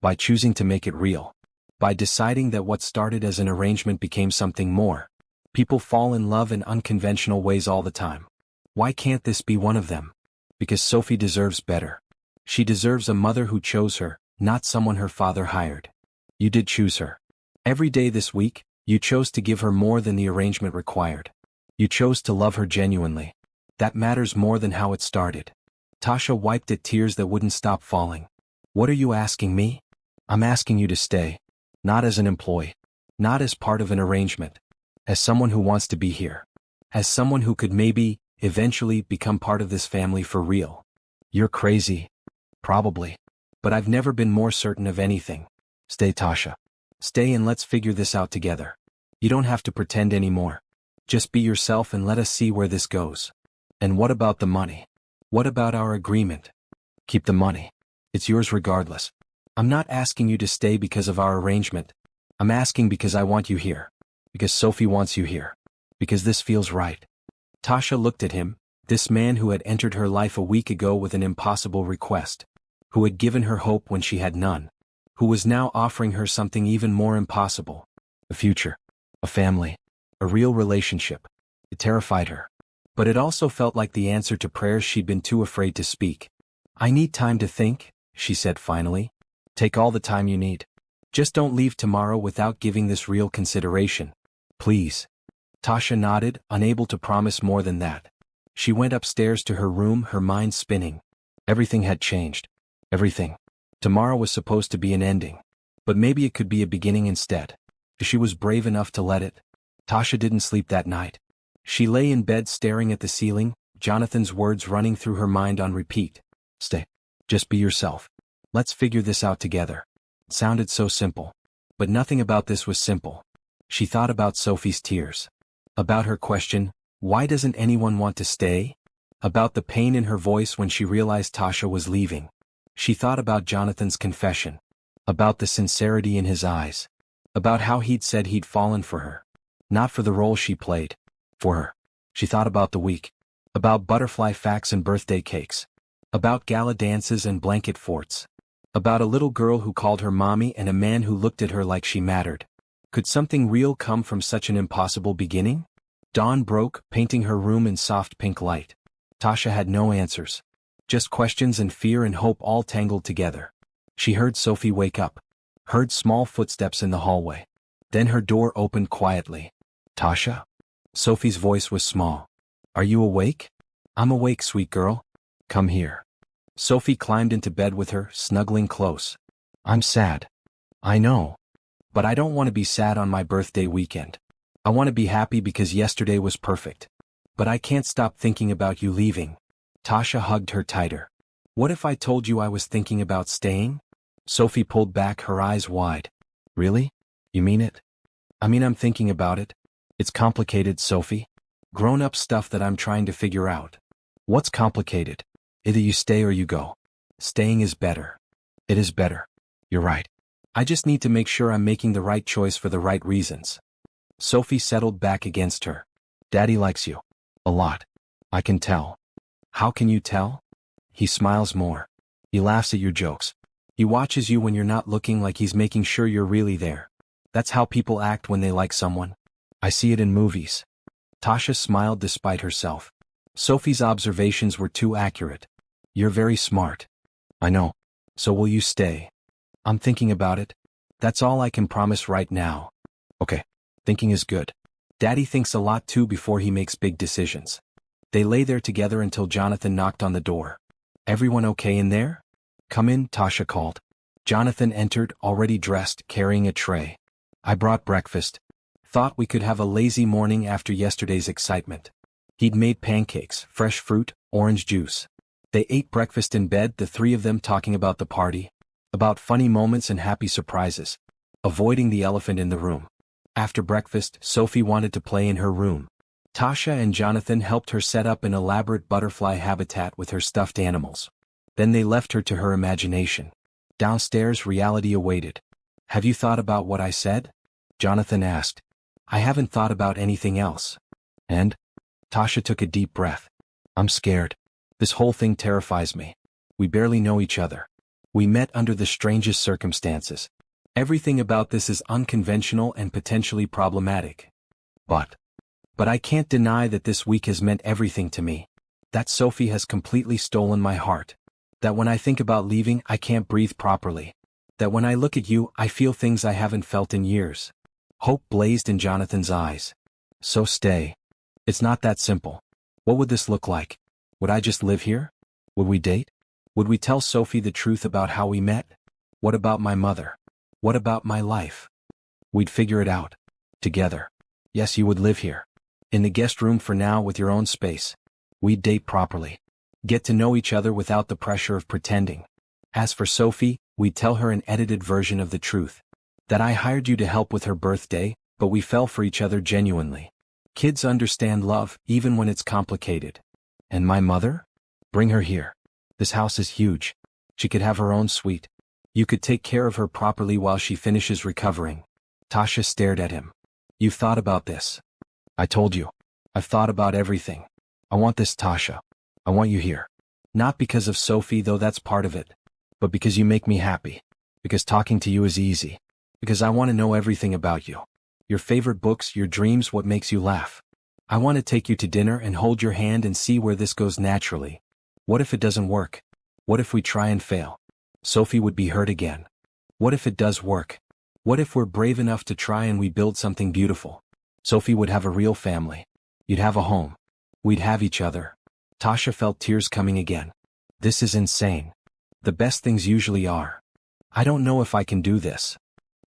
By choosing to make it real. By deciding that what started as an arrangement became something more. People fall in love in unconventional ways all the time. Why can't this be one of them? Because Sophie deserves better. She deserves a mother who chose her, not someone her father hired. You did choose her. Every day this week, you chose to give her more than the arrangement required. You chose to love her genuinely. That matters more than how it started. Tasha wiped at tears that wouldn't stop falling. What are you asking me? I'm asking you to stay. Not as an employee. Not as part of an arrangement. As someone who wants to be here. As someone who could maybe, eventually, become part of this family for real. You're crazy. Probably. But I've never been more certain of anything. Stay, Tasha. Stay and let's figure this out together. You don't have to pretend anymore. Just be yourself and let us see where this goes. And what about the money? What about our agreement? Keep the money. It's yours regardless. I'm not asking you to stay because of our arrangement. I'm asking because I want you here. Because Sophie wants you here. Because this feels right. Tasha looked at him, this man who had entered her life a week ago with an impossible request. Who had given her hope when she had none. Who was now offering her something even more impossible. A future. A family. A real relationship. It terrified her. But it also felt like the answer to prayers she'd been too afraid to speak. I need time to think, she said finally. Take all the time you need. Just don't leave tomorrow without giving this real consideration. Please. Tasha nodded, unable to promise more than that. She went upstairs to her room, her mind spinning. Everything had changed. Everything. Tomorrow was supposed to be an ending. But maybe it could be a beginning instead. She was brave enough to let it. Tasha didn't sleep that night. She lay in bed staring at the ceiling, Jonathan's words running through her mind on repeat. Stay. Just be yourself. Let's figure this out together. It sounded so simple. But nothing about this was simple. She thought about Sophie's tears. About her question, why doesn't anyone want to stay? About the pain in her voice when she realized Tasha was leaving. She thought about Jonathan's confession. About the sincerity in his eyes. About how he'd said he'd fallen for her. Not for the role she played. For her. She thought about the week. About butterfly facts and birthday cakes. About gala dances and blanket forts. About a little girl who called her mommy and a man who looked at her like she mattered. Could something real come from such an impossible beginning? Dawn broke, painting her room in soft pink light. Tasha had no answers. Just questions and fear and hope all tangled together. She heard Sophie wake up. Heard small footsteps in the hallway. Then her door opened quietly. Tasha? Sophie's voice was small. Are you awake? I'm awake, sweet girl. Come here. Sophie climbed into bed with her, snuggling close. I'm sad. I know. But I don't want to be sad on my birthday weekend. I want to be happy because yesterday was perfect. But I can't stop thinking about you leaving. Tasha hugged her tighter. What if I told you I was thinking about staying? Sophie pulled back, her eyes wide. Really? You mean it? I mean, I'm thinking about it. It's complicated, Sophie. Grown-up stuff that I'm trying to figure out. What's complicated? Either you stay or you go. Staying is better. It is better. You're right. I just need to make sure I'm making the right choice for the right reasons. Sophie settled back against her. Daddy likes you. A lot. I can tell. How can you tell? He smiles more. He laughs at your jokes. He watches you when you're not looking, like he's making sure you're really there. That's how people act when they like someone. I see it in movies. Tasha smiled despite herself. Sophie's observations were too accurate. You're very smart. I know. So will you stay? I'm thinking about it. That's all I can promise right now. Okay. Thinking is good. Daddy thinks a lot too before he makes big decisions. They lay there together until Jonathan knocked on the door. Everyone okay in there? Come in, Tasha called. Jonathan entered, already dressed, carrying a tray. I brought breakfast. Thought we could have a lazy morning after yesterday's excitement. He'd made pancakes, fresh fruit, orange juice. They ate breakfast in bed, the three of them talking about the party, about funny moments and happy surprises, avoiding the elephant in the room. After breakfast, Sophie wanted to play in her room. Tasha and Jonathan helped her set up an elaborate butterfly habitat with her stuffed animals. Then they left her to her imagination. Downstairs, reality awaited. "Have you thought about what I said?" Jonathan asked. "I haven't thought about anything else." "And?" Tasha took a deep breath. "I'm scared. This whole thing terrifies me. We barely know each other. We met under the strangest circumstances. Everything about this is unconventional and potentially problematic. But I can't deny that this week has meant everything to me. That Sophie has completely stolen my heart. That when I think about leaving, I can't breathe properly. That when I look at you, I feel things I haven't felt in years." Hope blazed in Jonathan's eyes. "So stay. It's not that simple. What would this look like? Would I just live here? Would we date? Would we tell Sophie the truth about how we met? What about my mother? What about my life? We'd figure it out. Together. Yes, you would live here. In the guest room for now with your own space. We'd date properly. Get to know each other without the pressure of pretending. As for Sophie, we'd tell her an edited version of the truth. That I hired you to help with her birthday, but we fell for each other genuinely. Kids understand love, even when it's complicated. And my mother? Bring her here. This house is huge. She could have her own suite. You could take care of her properly while she finishes recovering." Tasha stared at him. "You've thought about this." "I told you. I've thought about everything. I want this, Tasha. I want you here. Not because of Sophie, though that's part of it. But because you make me happy. Because talking to you is easy. Because I want to know everything about you. Your favorite books, your dreams, what makes you laugh. I want to take you to dinner and hold your hand and see where this goes naturally. What if it doesn't work? What if we try and fail? Sophie would be hurt again. What if it does work? What if we're brave enough to try and we build something beautiful? Sophie would have a real family. You'd have a home. We'd have each other." Tasha felt tears coming again. "This is insane. The best things usually are. I don't know if I can do this."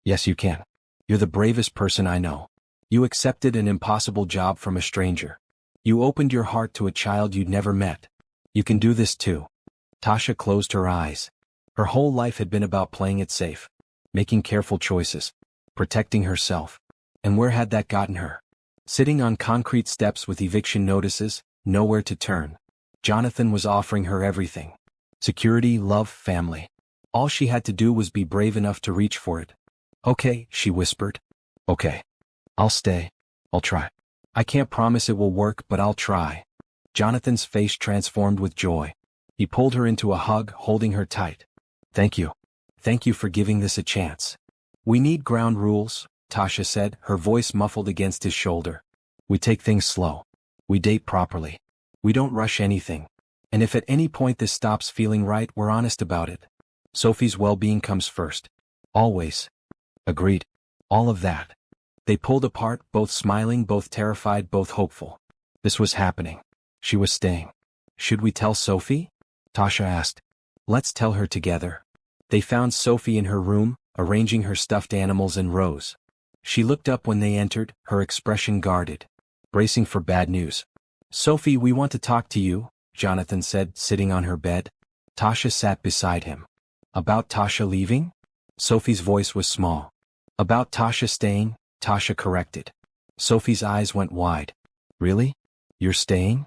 "Yes, you can. You're the bravest person I know. You accepted an impossible job from a stranger. You opened your heart to a child you'd never met. You can do this too." Tasha closed her eyes. Her whole life had been about playing it safe, making careful choices, protecting herself. And where had that gotten her? Sitting on concrete steps with eviction notices, nowhere to turn. Jonathan was offering her everything. Security, love, family. All she had to do was be brave enough to reach for it. "Okay," she whispered. "Okay. I'll stay. I'll try. I can't promise it will work, but I'll try." Jonathan's face transformed with joy. He pulled her into a hug, holding her tight. "Thank you. Thank you for giving this a chance." "We need ground rules," Tasha said, her voice muffled against his shoulder. "We take things slow. We date properly. We don't rush anything. And if at any point this stops feeling right, we're honest about it. Sophie's well-being comes first. Always." "Agreed. All of that." They pulled apart, both smiling, both terrified, both hopeful. This was happening. She was staying. "Should we tell Sophie?" Tasha asked. "Let's tell her together." They found Sophie in her room, arranging her stuffed animals in rows. She looked up when they entered, her expression guarded, bracing for bad news. "Sophie, we want to talk to you," Jonathan said, sitting on her bed. Tasha sat beside him. "About Tasha leaving?" Sophie's voice was small. "About Tasha staying," Tasha corrected. Sophie's eyes went wide. "Really? You're staying?"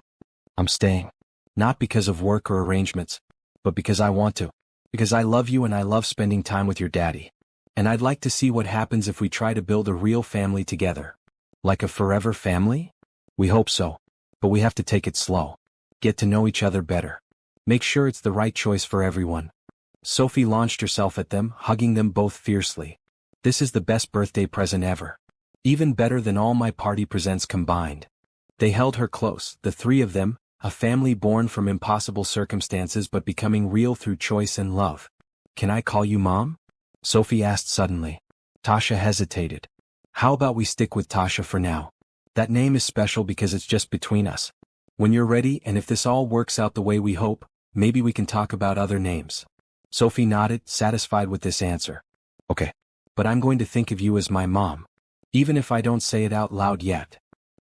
"I'm staying. Not because of work or arrangements, but because I want to. Because I love you and I love spending time with your daddy. And I'd like to see what happens if we try to build a real family together." "Like a forever family?" "We hope so. But we have to take it slow. Get to know each other better. Make sure it's the right choice for everyone." Sophie launched herself at them, hugging them both fiercely. "This is the best birthday present ever. Even better than all my party presents combined." They held her close, the three of them, a family born from impossible circumstances but becoming real through choice and love. "Can I call you Mom?" Sophie asked suddenly. Tasha hesitated. "How about we stick with Tasha for now? That name is special because it's just between us. When you're ready and if this all works out the way we hope, maybe we can talk about other names." Sophie nodded, satisfied with this answer. "Okay. But I'm going to think of you as my mom. Even if I don't say it out loud yet.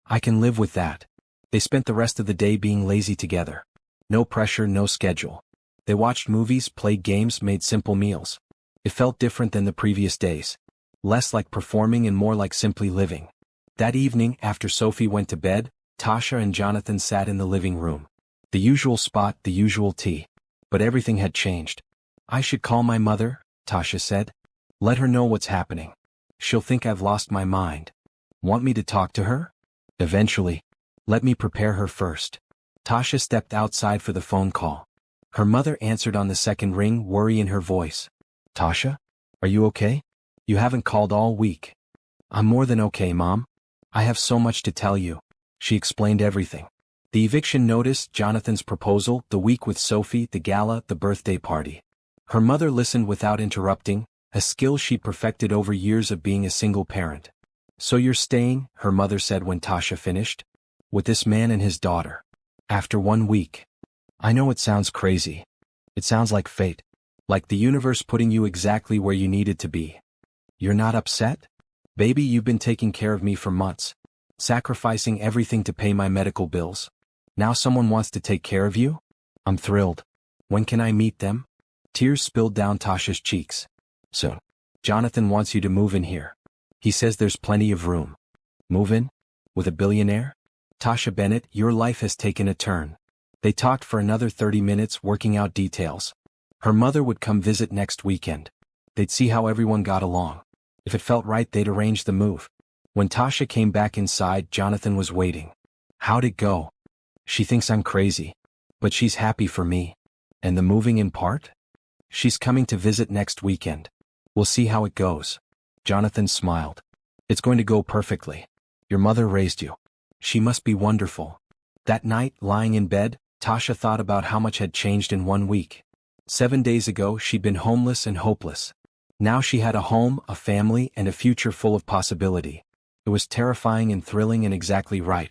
I can live with that." They spent the rest of the day being lazy together. No pressure, no schedule. They watched movies, played games, made simple meals. It felt different than the previous days. Less like performing and more like simply living. That evening, after Sophie went to bed, Tasha and Jonathan sat in the living room. The usual spot, the usual tea. But everything had changed. I should call my mother, Tasha said. Let her know what's happening. She'll think I've lost my mind. Want me to talk to her? Eventually. Let me prepare her first. Tasha stepped outside for the phone call. Her mother answered on the second ring, worry in her voice. Tasha? Are you okay? You haven't called all week. I'm more than okay, Mom. I have so much to tell you. She explained everything. The eviction notice, Jonathan's proposal, the week with Sophie, the gala, the birthday party. Her mother listened without interrupting, a skill she perfected over years of being a single parent. So you're staying, her mother said when Tasha finished. With this man and his daughter. After 1 week. I know it sounds crazy. It sounds like fate. Like the universe putting you exactly where you needed to be. You're not upset? Baby, you've been taking care of me for months. Sacrificing everything to pay my medical bills. Now someone wants to take care of you? I'm thrilled. When can I meet them? Tears spilled down Tasha's cheeks. Soon. Jonathan wants you to move in here. He says there's plenty of room. Move in? With a billionaire? Tasha Bennett, your life has taken a turn. They talked for another 30 minutes working out details. Her mother would come visit next weekend. They'd see how everyone got along. If it felt right, they'd arrange the move. When Tasha came back inside, Jonathan was waiting. How'd it go? She thinks I'm crazy. But she's happy for me. And the moving in part? She's coming to visit next weekend. We'll see how it goes. Jonathan smiled. It's going to go perfectly. Your mother raised you. She must be wonderful. That night, lying in bed, Tasha thought about how much had changed in 1 week. 7 days ago, she'd been homeless and hopeless. Now she had a home, a family, and a future full of possibility. It was terrifying and thrilling and exactly right.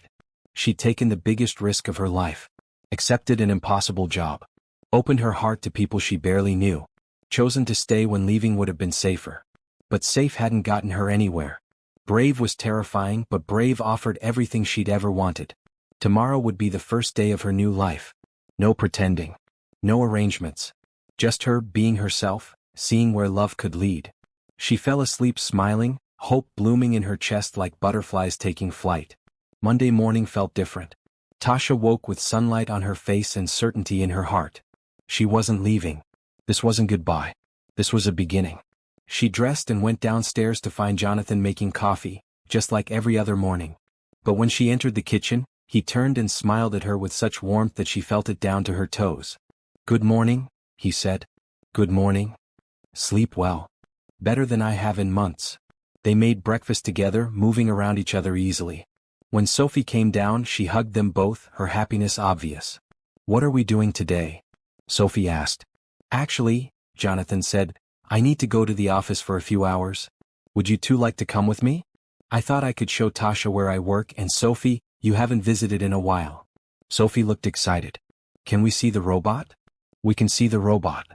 She'd taken the biggest risk of her life. Accepted an impossible job. Opened her heart to people she barely knew. Chosen to stay when leaving would have been safer. But safe hadn't gotten her anywhere. Brave was terrifying, but brave offered everything she'd ever wanted. Tomorrow would be the first day of her new life. No pretending. No arrangements. Just her being herself, seeing where love could lead. She fell asleep smiling, hope blooming in her chest like butterflies taking flight. Monday morning felt different. Tasha woke with sunlight on her face and certainty in her heart. She wasn't leaving. This wasn't goodbye. This was a beginning. She dressed and went downstairs to find Jonathan making coffee, just like every other morning. But when she entered the kitchen, he turned and smiled at her with such warmth that she felt it down to her toes. Good morning, he said. Good morning. Sleep well. Better than I have in months. They made breakfast together, moving around each other easily. When Sophie came down, she hugged them both, her happiness obvious. What are we doing today? Sophie asked. Actually, Jonathan said, I need to go to the office for a few hours. Would you two like to come with me? I thought I could show Tasha where I work, and Sophie, you haven't visited in a while. Sophie looked excited. Can we see the robot? We can see the robot.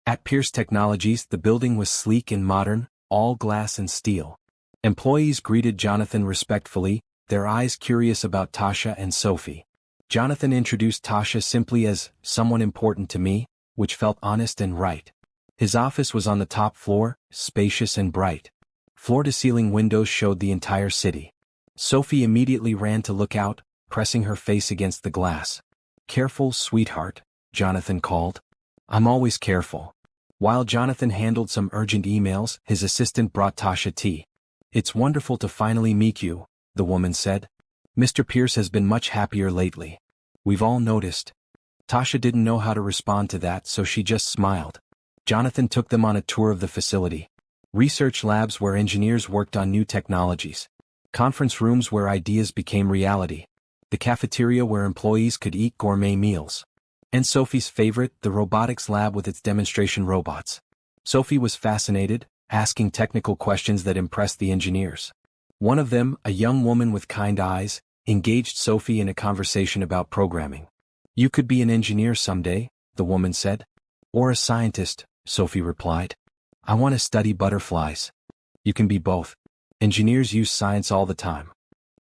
At Pierce Technologies, the building was sleek and modern, all glass and steel. Employees greeted Jonathan respectfully, their eyes curious about Tasha and Sophie. Jonathan introduced Tasha simply as someone important to me, which felt honest and right. His office was on the top floor, spacious and bright. Floor-to-ceiling windows showed the entire city. Sophie immediately ran to look out, pressing her face against the glass. Careful, sweetheart, Jonathan called. I'm always careful. While Jonathan handled some urgent emails, his assistant brought Tasha tea. It's wonderful to finally meet you, the woman said. Mr. Pierce has been much happier lately. We've all noticed. Tasha didn't know how to respond to that, so she just smiled. Jonathan took them on a tour of the facility. Research labs where engineers worked on new technologies. Conference rooms where ideas became reality. The cafeteria where employees could eat gourmet meals. And Sophie's favorite, the robotics lab with its demonstration robots. Sophie was fascinated, asking technical questions that impressed the engineers. One of them, a young woman with kind eyes, engaged Sophie in a conversation about programming. You could be an engineer someday, the woman said. Or a scientist, Sophie replied. I want to study butterflies. You can be both. Engineers use science all the time.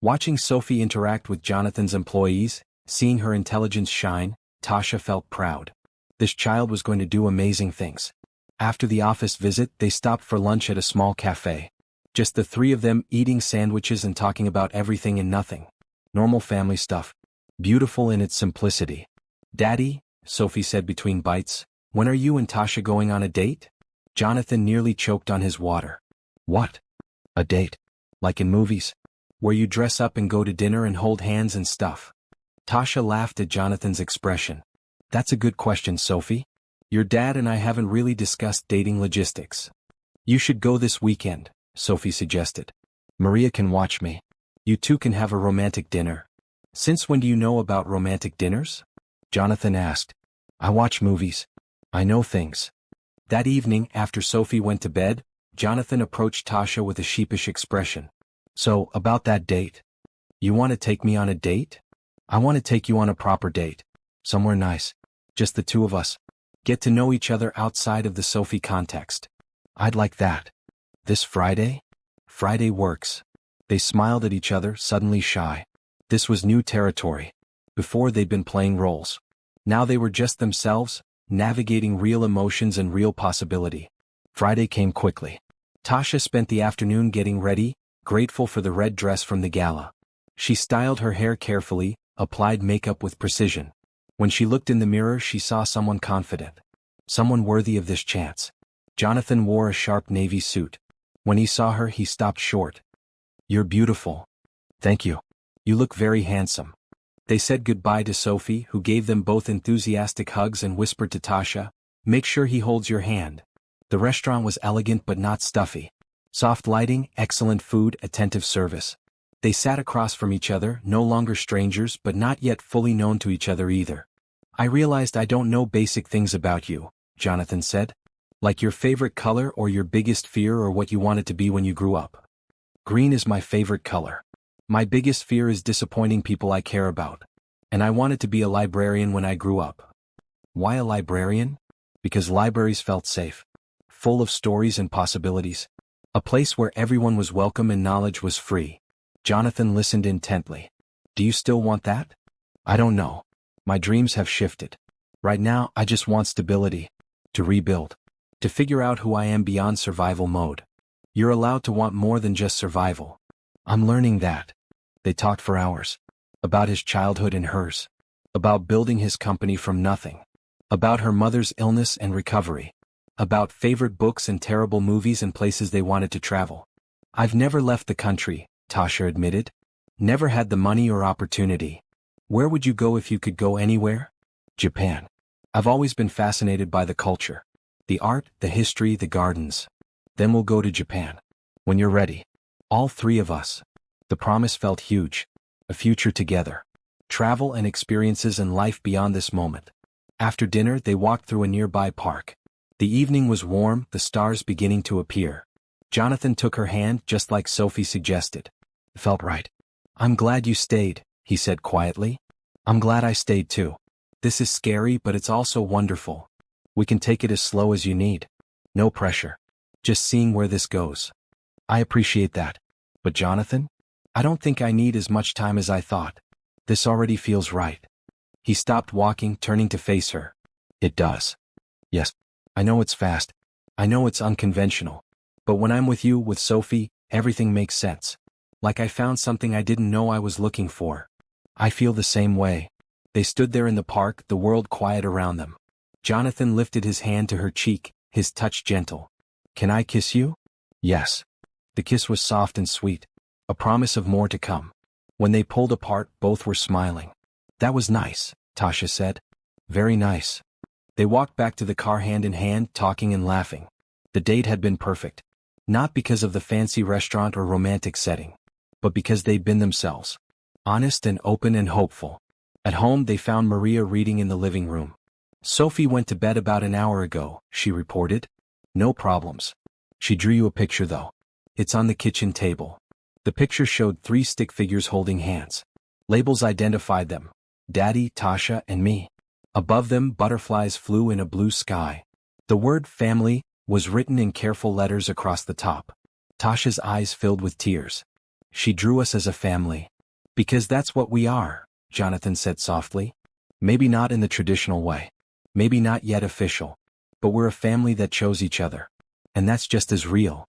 Watching Sophie interact with Jonathan's employees, seeing her intelligence shine, Tasha felt proud. This child was going to do amazing things. After the office visit, they stopped for lunch at a small cafe. Just the three of them eating sandwiches and talking about everything and nothing. Normal family stuff. Beautiful in its simplicity. "Daddy," Sophie said between bites, "when are you and Tasha going on a date?" Jonathan nearly choked on his water. "What? A date? Like in movies? Where you dress up and go to dinner and hold hands and stuff?" Tasha laughed at Jonathan's expression. "That's a good question, Sophie. Your dad and I haven't really discussed dating logistics. You should go this weekend," Sophie suggested. "Maria can watch me. You two can have a romantic dinner." "Since when do you know about romantic dinners?" Jonathan asked. "I watch movies. I know things." That evening, after Sophie went to bed, Jonathan approached Tasha with a sheepish expression. "So, about that date. You want to take me on a date?" "I want to take you on a proper date. Somewhere nice. Just the two of us. Get to know each other outside of the Sophie context." "I'd like that." "This Friday?" "Friday works." They smiled at each other, suddenly shy. This was new territory. Before they'd been playing roles. Now they were just themselves, navigating real emotions and real possibility. Friday came quickly. Tasha spent the afternoon getting ready, grateful for the red dress from the gala. She styled her hair carefully, applied makeup with precision. When she looked in the mirror, she saw someone confident. Someone worthy of this chance. Jonathan wore a sharp navy suit. When he saw her, he stopped short. "You're beautiful." "Thank you. You look very handsome." They said goodbye to Sophie, who gave them both enthusiastic hugs and whispered to Tasha, "Make sure he holds your hand." The restaurant was elegant but not stuffy. Soft lighting, excellent food, attentive service. They sat across from each other, no longer strangers but not yet fully known to each other either. "I realized I don't know basic things about you," Jonathan said. "Like your favorite color or your biggest fear or what you wanted to be when you grew up." "Green is my favorite color. My biggest fear is disappointing people I care about. And I wanted to be a librarian when I grew up." "Why a librarian?" "Because libraries felt safe. Full of stories and possibilities. A place where everyone was welcome and knowledge was free." Jonathan listened intently. "Do you still want that?" "I don't know. My dreams have shifted. Right now, I just want stability. To rebuild. To figure out who I am beyond survival mode." "You're allowed to want more than just survival." "I'm learning that." They talked for hours. About his childhood and hers. About building his company from nothing. About her mother's illness and recovery. About favorite books and terrible movies and places they wanted to travel. "I've never left the country," Tasha admitted. "Never had the money or opportunity." "Where would you go if you could go anywhere?" "Japan. I've always been fascinated by the culture. The art, the history, the gardens." "Then we'll go to Japan. When you're ready. All three of us." The promise felt huge. A future together. Travel and experiences and life beyond this moment. After dinner, they walked through a nearby park. The evening was warm, the stars beginning to appear. Jonathan took her hand just like Sophie suggested. It felt right. "I'm glad you stayed," he said quietly. "I'm glad I stayed too. This is scary, but it's also wonderful. We can take it as slow as you need. No pressure. Just seeing where this goes." "I appreciate that. But Jonathan? I don't think I need as much time as I thought. This already feels right." He stopped walking, turning to face her. "It does. Yes. I know it's fast. I know it's unconventional. But when I'm with you, with Sophie, everything makes sense. Like I found something I didn't know I was looking for." "I feel the same way." They stood there in the park, the world quiet around them. Jonathan lifted his hand to her cheek, his touch gentle. "Can I kiss you?" "Yes." The kiss was soft and sweet. A promise of more to come. When they pulled apart, both were smiling. "That was nice," Tasha said. "Very nice." They walked back to the car hand in hand, talking and laughing. The date had been perfect. Not because of the fancy restaurant or romantic setting, but because they'd been themselves. Honest and open and hopeful. At home, they found Maria reading in the living room. "Sophie went to bed about an hour ago," she reported. "No problems. She drew you a picture though. It's on the kitchen table." The picture showed 3 stick figures holding hands. Labels identified them. Daddy, Tasha, and me. Above them, butterflies flew in a blue sky. The word family was written in careful letters across the top. Tasha's eyes filled with tears. "She drew us as a family. Because that's what we are," Jonathan said softly. Maybe not in the traditional way. Maybe not yet official. But we're a family that chose each other. And that's just as real.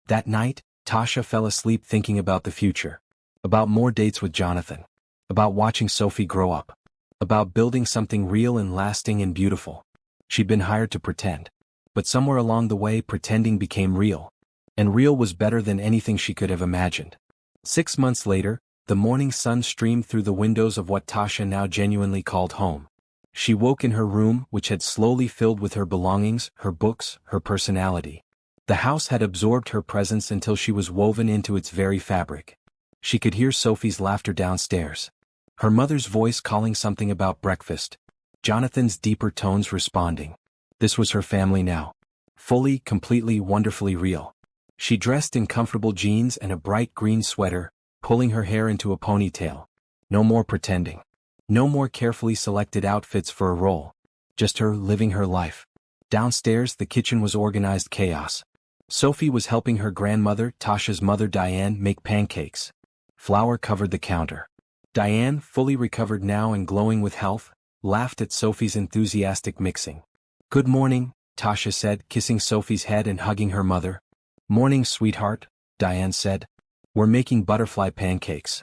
That night, Tasha fell asleep thinking about the future. About more dates with Jonathan. About watching Sophie grow up. About building something real and lasting and beautiful. She'd been hired to pretend. But somewhere along the way, pretending became real. And real was better than anything she could have imagined. 6 months later, the morning sun streamed through the windows of what Tasha now genuinely called home. She woke in her room, which had slowly filled with her belongings, her books, her personality. The house had absorbed her presence until she was woven into its very fabric. She could hear Sophie's laughter downstairs. Her mother's voice calling something about breakfast. Jonathan's deeper tones responding. This was her family now. Fully, completely, wonderfully real. She dressed in comfortable jeans and a bright green sweater, pulling her hair into a ponytail. No more pretending. No more carefully selected outfits for a role. Just her living her life. Downstairs, the kitchen was organized chaos. Sophie was helping her grandmother, Tasha's mother Diane, make pancakes. Flour covered the counter. Diane, fully recovered now and glowing with health, laughed at Sophie's enthusiastic mixing. "Good morning," Tasha said, kissing Sophie's head and hugging her mother. "Morning, sweetheart," Diane said. "We're making butterfly pancakes."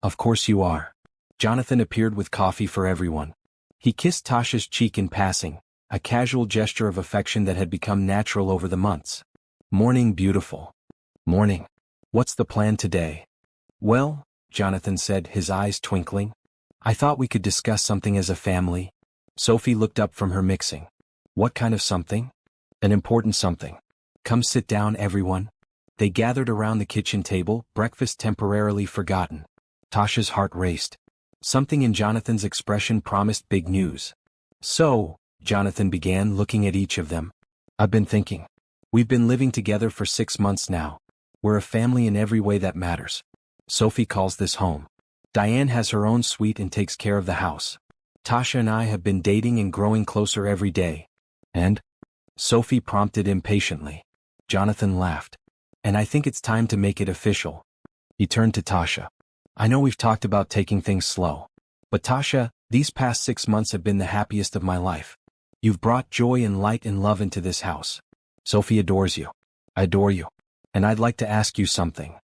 "Of course you are." Jonathan appeared with coffee for everyone. He kissed Tasha's cheek in passing, a casual gesture of affection that had become natural over the months. "Morning, beautiful." "Morning. What's the plan today?" "Well," Jonathan said, his eyes twinkling, "I thought we could discuss something as a family." Sophie looked up from her mixing. "What kind of something?" "An important something. Come sit down, everyone." They gathered around the kitchen table, breakfast temporarily forgotten. Tasha's heart raced. Something in Jonathan's expression promised big news. "So," Jonathan began, looking at each of them, "I've been thinking. We've been living together for 6 months now. We're a family in every way that matters. Sophie calls this home. Diane has her own suite and takes care of the house. Tasha and I have been dating and growing closer every day. And?" Sophie prompted impatiently. Jonathan laughed. "And I think it's time to make it official." He turned to Tasha. "I know we've talked about taking things slow. But Tasha, these past 6 months have been the happiest of my life. You've brought joy and light and love into this house. Sophie adores you. I adore you. And I'd like to ask you something."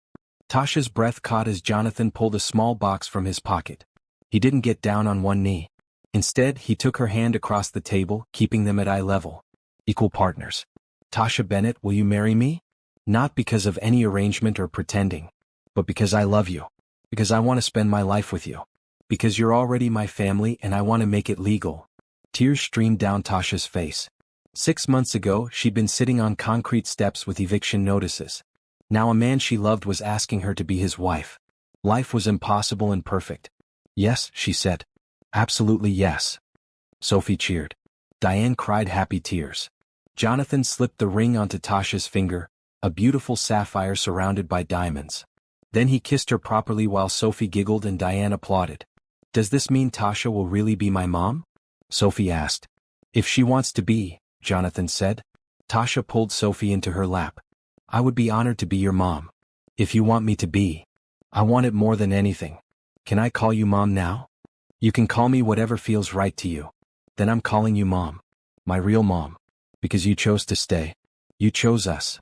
Tasha's breath caught as Jonathan pulled a small box from his pocket. He didn't get down on one knee. Instead, he took her hand across the table, keeping them at eye level. "Equal partners. Tasha Bennett, will you marry me? Not because of any arrangement or pretending. But because I love you. Because I want to spend my life with you. Because you're already my family and I want to make it legal." Tears streamed down Tasha's face. 6 months ago, she'd been sitting on concrete steps with eviction notices. Now a man she loved was asking her to be his wife. Life was impossible and perfect. "Yes," she said. "Absolutely yes." Sophie cheered. Diane cried happy tears. Jonathan slipped the ring onto Tasha's finger, a beautiful sapphire surrounded by diamonds. Then he kissed her properly while Sophie giggled and Diane applauded. "Does this mean Tasha will really be my mom?" Sophie asked. "If she wants to be," Jonathan said. Tasha pulled Sophie into her lap. "I would be honored to be your mom. If you want me to be. I want it more than anything. Can I call you mom now?" "You can call me whatever feels right to you." "Then I'm calling you mom. My real mom. Because you chose to stay. You chose us."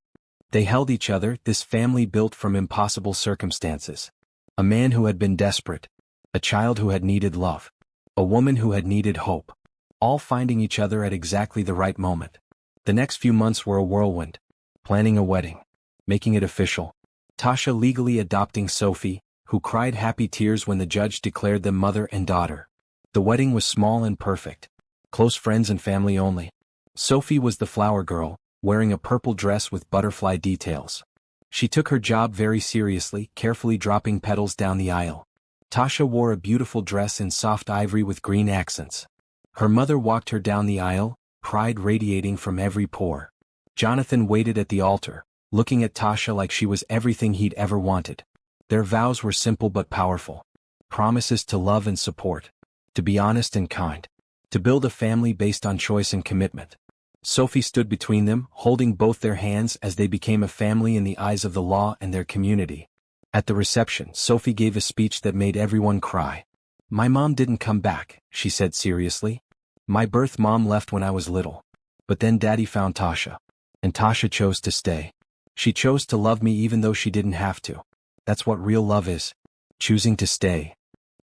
They held each other, this family built from impossible circumstances. A man who had been desperate. A child who had needed love. A woman who had needed hope. All finding each other at exactly the right moment. The next few months were a whirlwind. Planning a wedding. Making it official. Tasha legally adopting Sophie, who cried happy tears when the judge declared them mother and daughter. The wedding was small and perfect. Close friends and family only. Sophie was the flower girl, wearing a purple dress with butterfly details. She took her job very seriously, carefully dropping petals down the aisle. Tasha wore a beautiful dress in soft ivory with green accents. Her mother walked her down the aisle, pride radiating from every pore. Jonathan waited at the altar, looking at Tasha like she was everything he'd ever wanted. Their vows were simple but powerful. Promises to love and support. To be honest and kind. To build a family based on choice and commitment. Sophie stood between them, holding both their hands as they became a family in the eyes of the law and their community. At the reception, Sophie gave a speech that made everyone cry. My mom didn't come back, she said seriously. My birth mom left when I was little. But then Daddy found Tasha. And Tasha chose to stay. She chose to love me even though she didn't have to. That's what real love is. Choosing to stay.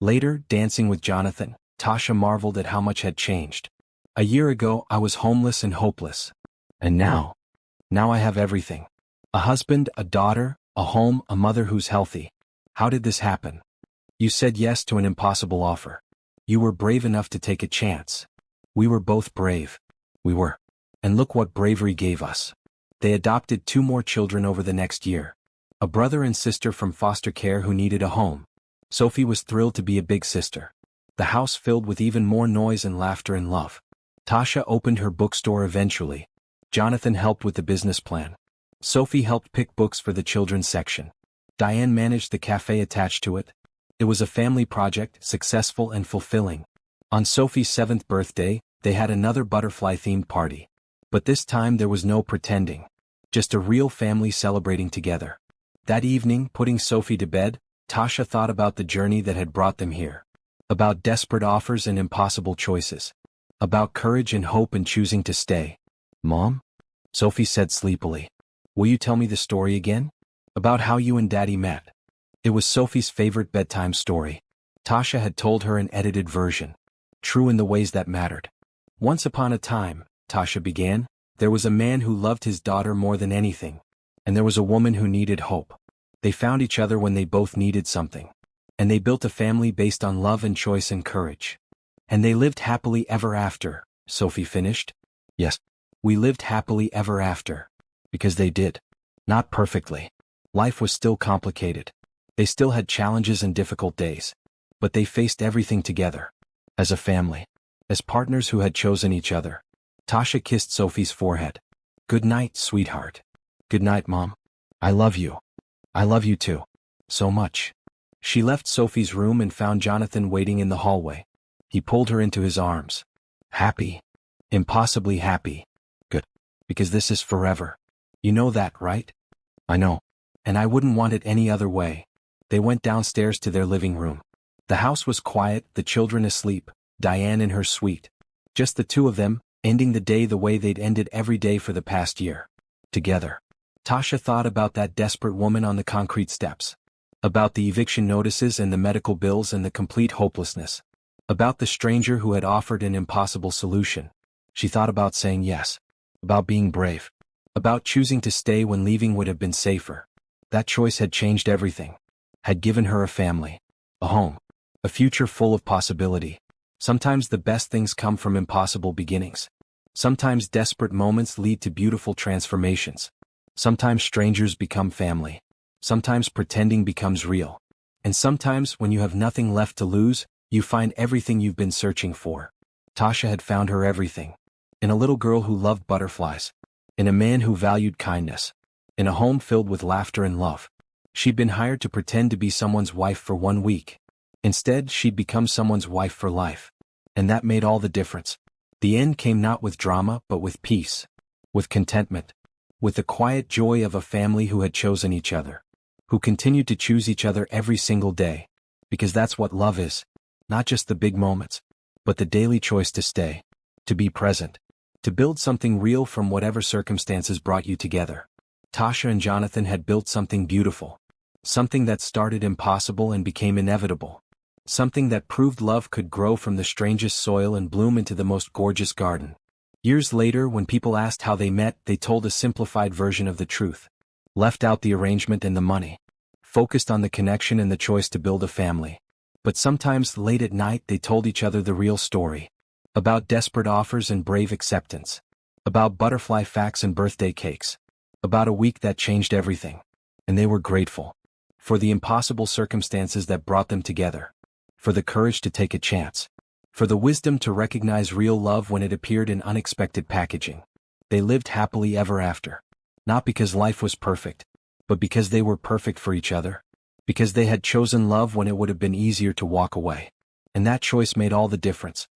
Later, dancing with Jonathan, Tasha marveled at how much had changed. A year ago, I was homeless and hopeless. And now I have everything. A husband, a daughter, a home, a mother who's healthy. How did this happen? You said yes to an impossible offer. You were brave enough to take a chance. We were both brave. We were. And look what bravery gave us. They adopted 2 more children over the next year. A brother and sister from foster care who needed a home. Sophie was thrilled to be a big sister. The house filled with even more noise and laughter and love. Tasha opened her bookstore eventually. Jonathan helped with the business plan. Sophie helped pick books for the children's section. Diane managed the cafe attached to it. It was a family project, successful and fulfilling. On Sophie's 7th birthday, they had another butterfly-themed party. But this time there was no pretending. Just a real family celebrating together. That evening, putting Sophie to bed, Tasha thought about the journey that had brought them here. About desperate offers and impossible choices. About courage and hope and choosing to stay. Mom? Sophie said sleepily. Will you tell me the story again? About how you and Daddy met. It was Sophie's favorite bedtime story. Tasha had told her an edited version. True in the ways that mattered. Once upon a time, Tasha began, there was a man who loved his daughter more than anything. And there was a woman who needed hope. They found each other when they both needed something. And they built a family based on love and choice and courage. And they lived happily ever after, Sophie finished. Yes, we lived happily ever after. Because they did. Not perfectly. Life was still complicated. They still had challenges and difficult days. But they faced everything together. As a family. As partners who had chosen each other. Tasha kissed Sophie's forehead. Good night, sweetheart. Good night, Mom. I love you. I love you too. So much. She left Sophie's room and found Jonathan waiting in the hallway. He pulled her into his arms. Happy. Impossibly happy. Good. Because this is forever. You know that, right? I know. And I wouldn't want it any other way. They went downstairs to their living room. The house was quiet, the children asleep, Diane in her suite. Just the 2 of them, ending the day the way they'd ended every day for the past year. Together. Tasha thought about that desperate woman on the concrete steps. About the eviction notices and the medical bills and the complete hopelessness. About the stranger who had offered an impossible solution. She thought about saying yes. About being brave. About choosing to stay when leaving would have been safer. That choice had changed everything. Had given her a family. A home. A future full of possibility. Sometimes the best things come from impossible beginnings. Sometimes desperate moments lead to beautiful transformations. Sometimes strangers become family. Sometimes pretending becomes real. And sometimes when you have nothing left to lose, you find everything you've been searching for. Tasha had found her everything. In a little girl who loved butterflies. In a man who valued kindness. In a home filled with laughter and love. She'd been hired to pretend to be someone's wife for 1 week. Instead, she'd become someone's wife for life. And that made all the difference. The end came not with drama but with peace. With contentment. With the quiet joy of a family who had chosen each other. Who continued to choose each other every single day. Because that's what love is. Not just the big moments. But the daily choice to stay. To be present. To build something real from whatever circumstances brought you together. Tasha and Jonathan had built something beautiful. Something that started impossible and became inevitable. Something that proved love could grow from the strangest soil and bloom into the most gorgeous garden. Years later, when people asked how they met, they told a simplified version of the truth. Left out the arrangement and the money. Focused on the connection and the choice to build a family. But sometimes, late at night, they told each other the real story. About desperate offers and brave acceptance. About butterfly facts and birthday cakes. About a week that changed everything. And they were grateful. For the impossible circumstances that brought them together. For the courage to take a chance. For the wisdom to recognize real love when it appeared in unexpected packaging. They lived happily ever after. Not because life was perfect, but because they were perfect for each other. Because they had chosen love when it would have been easier to walk away. And that choice made all the difference.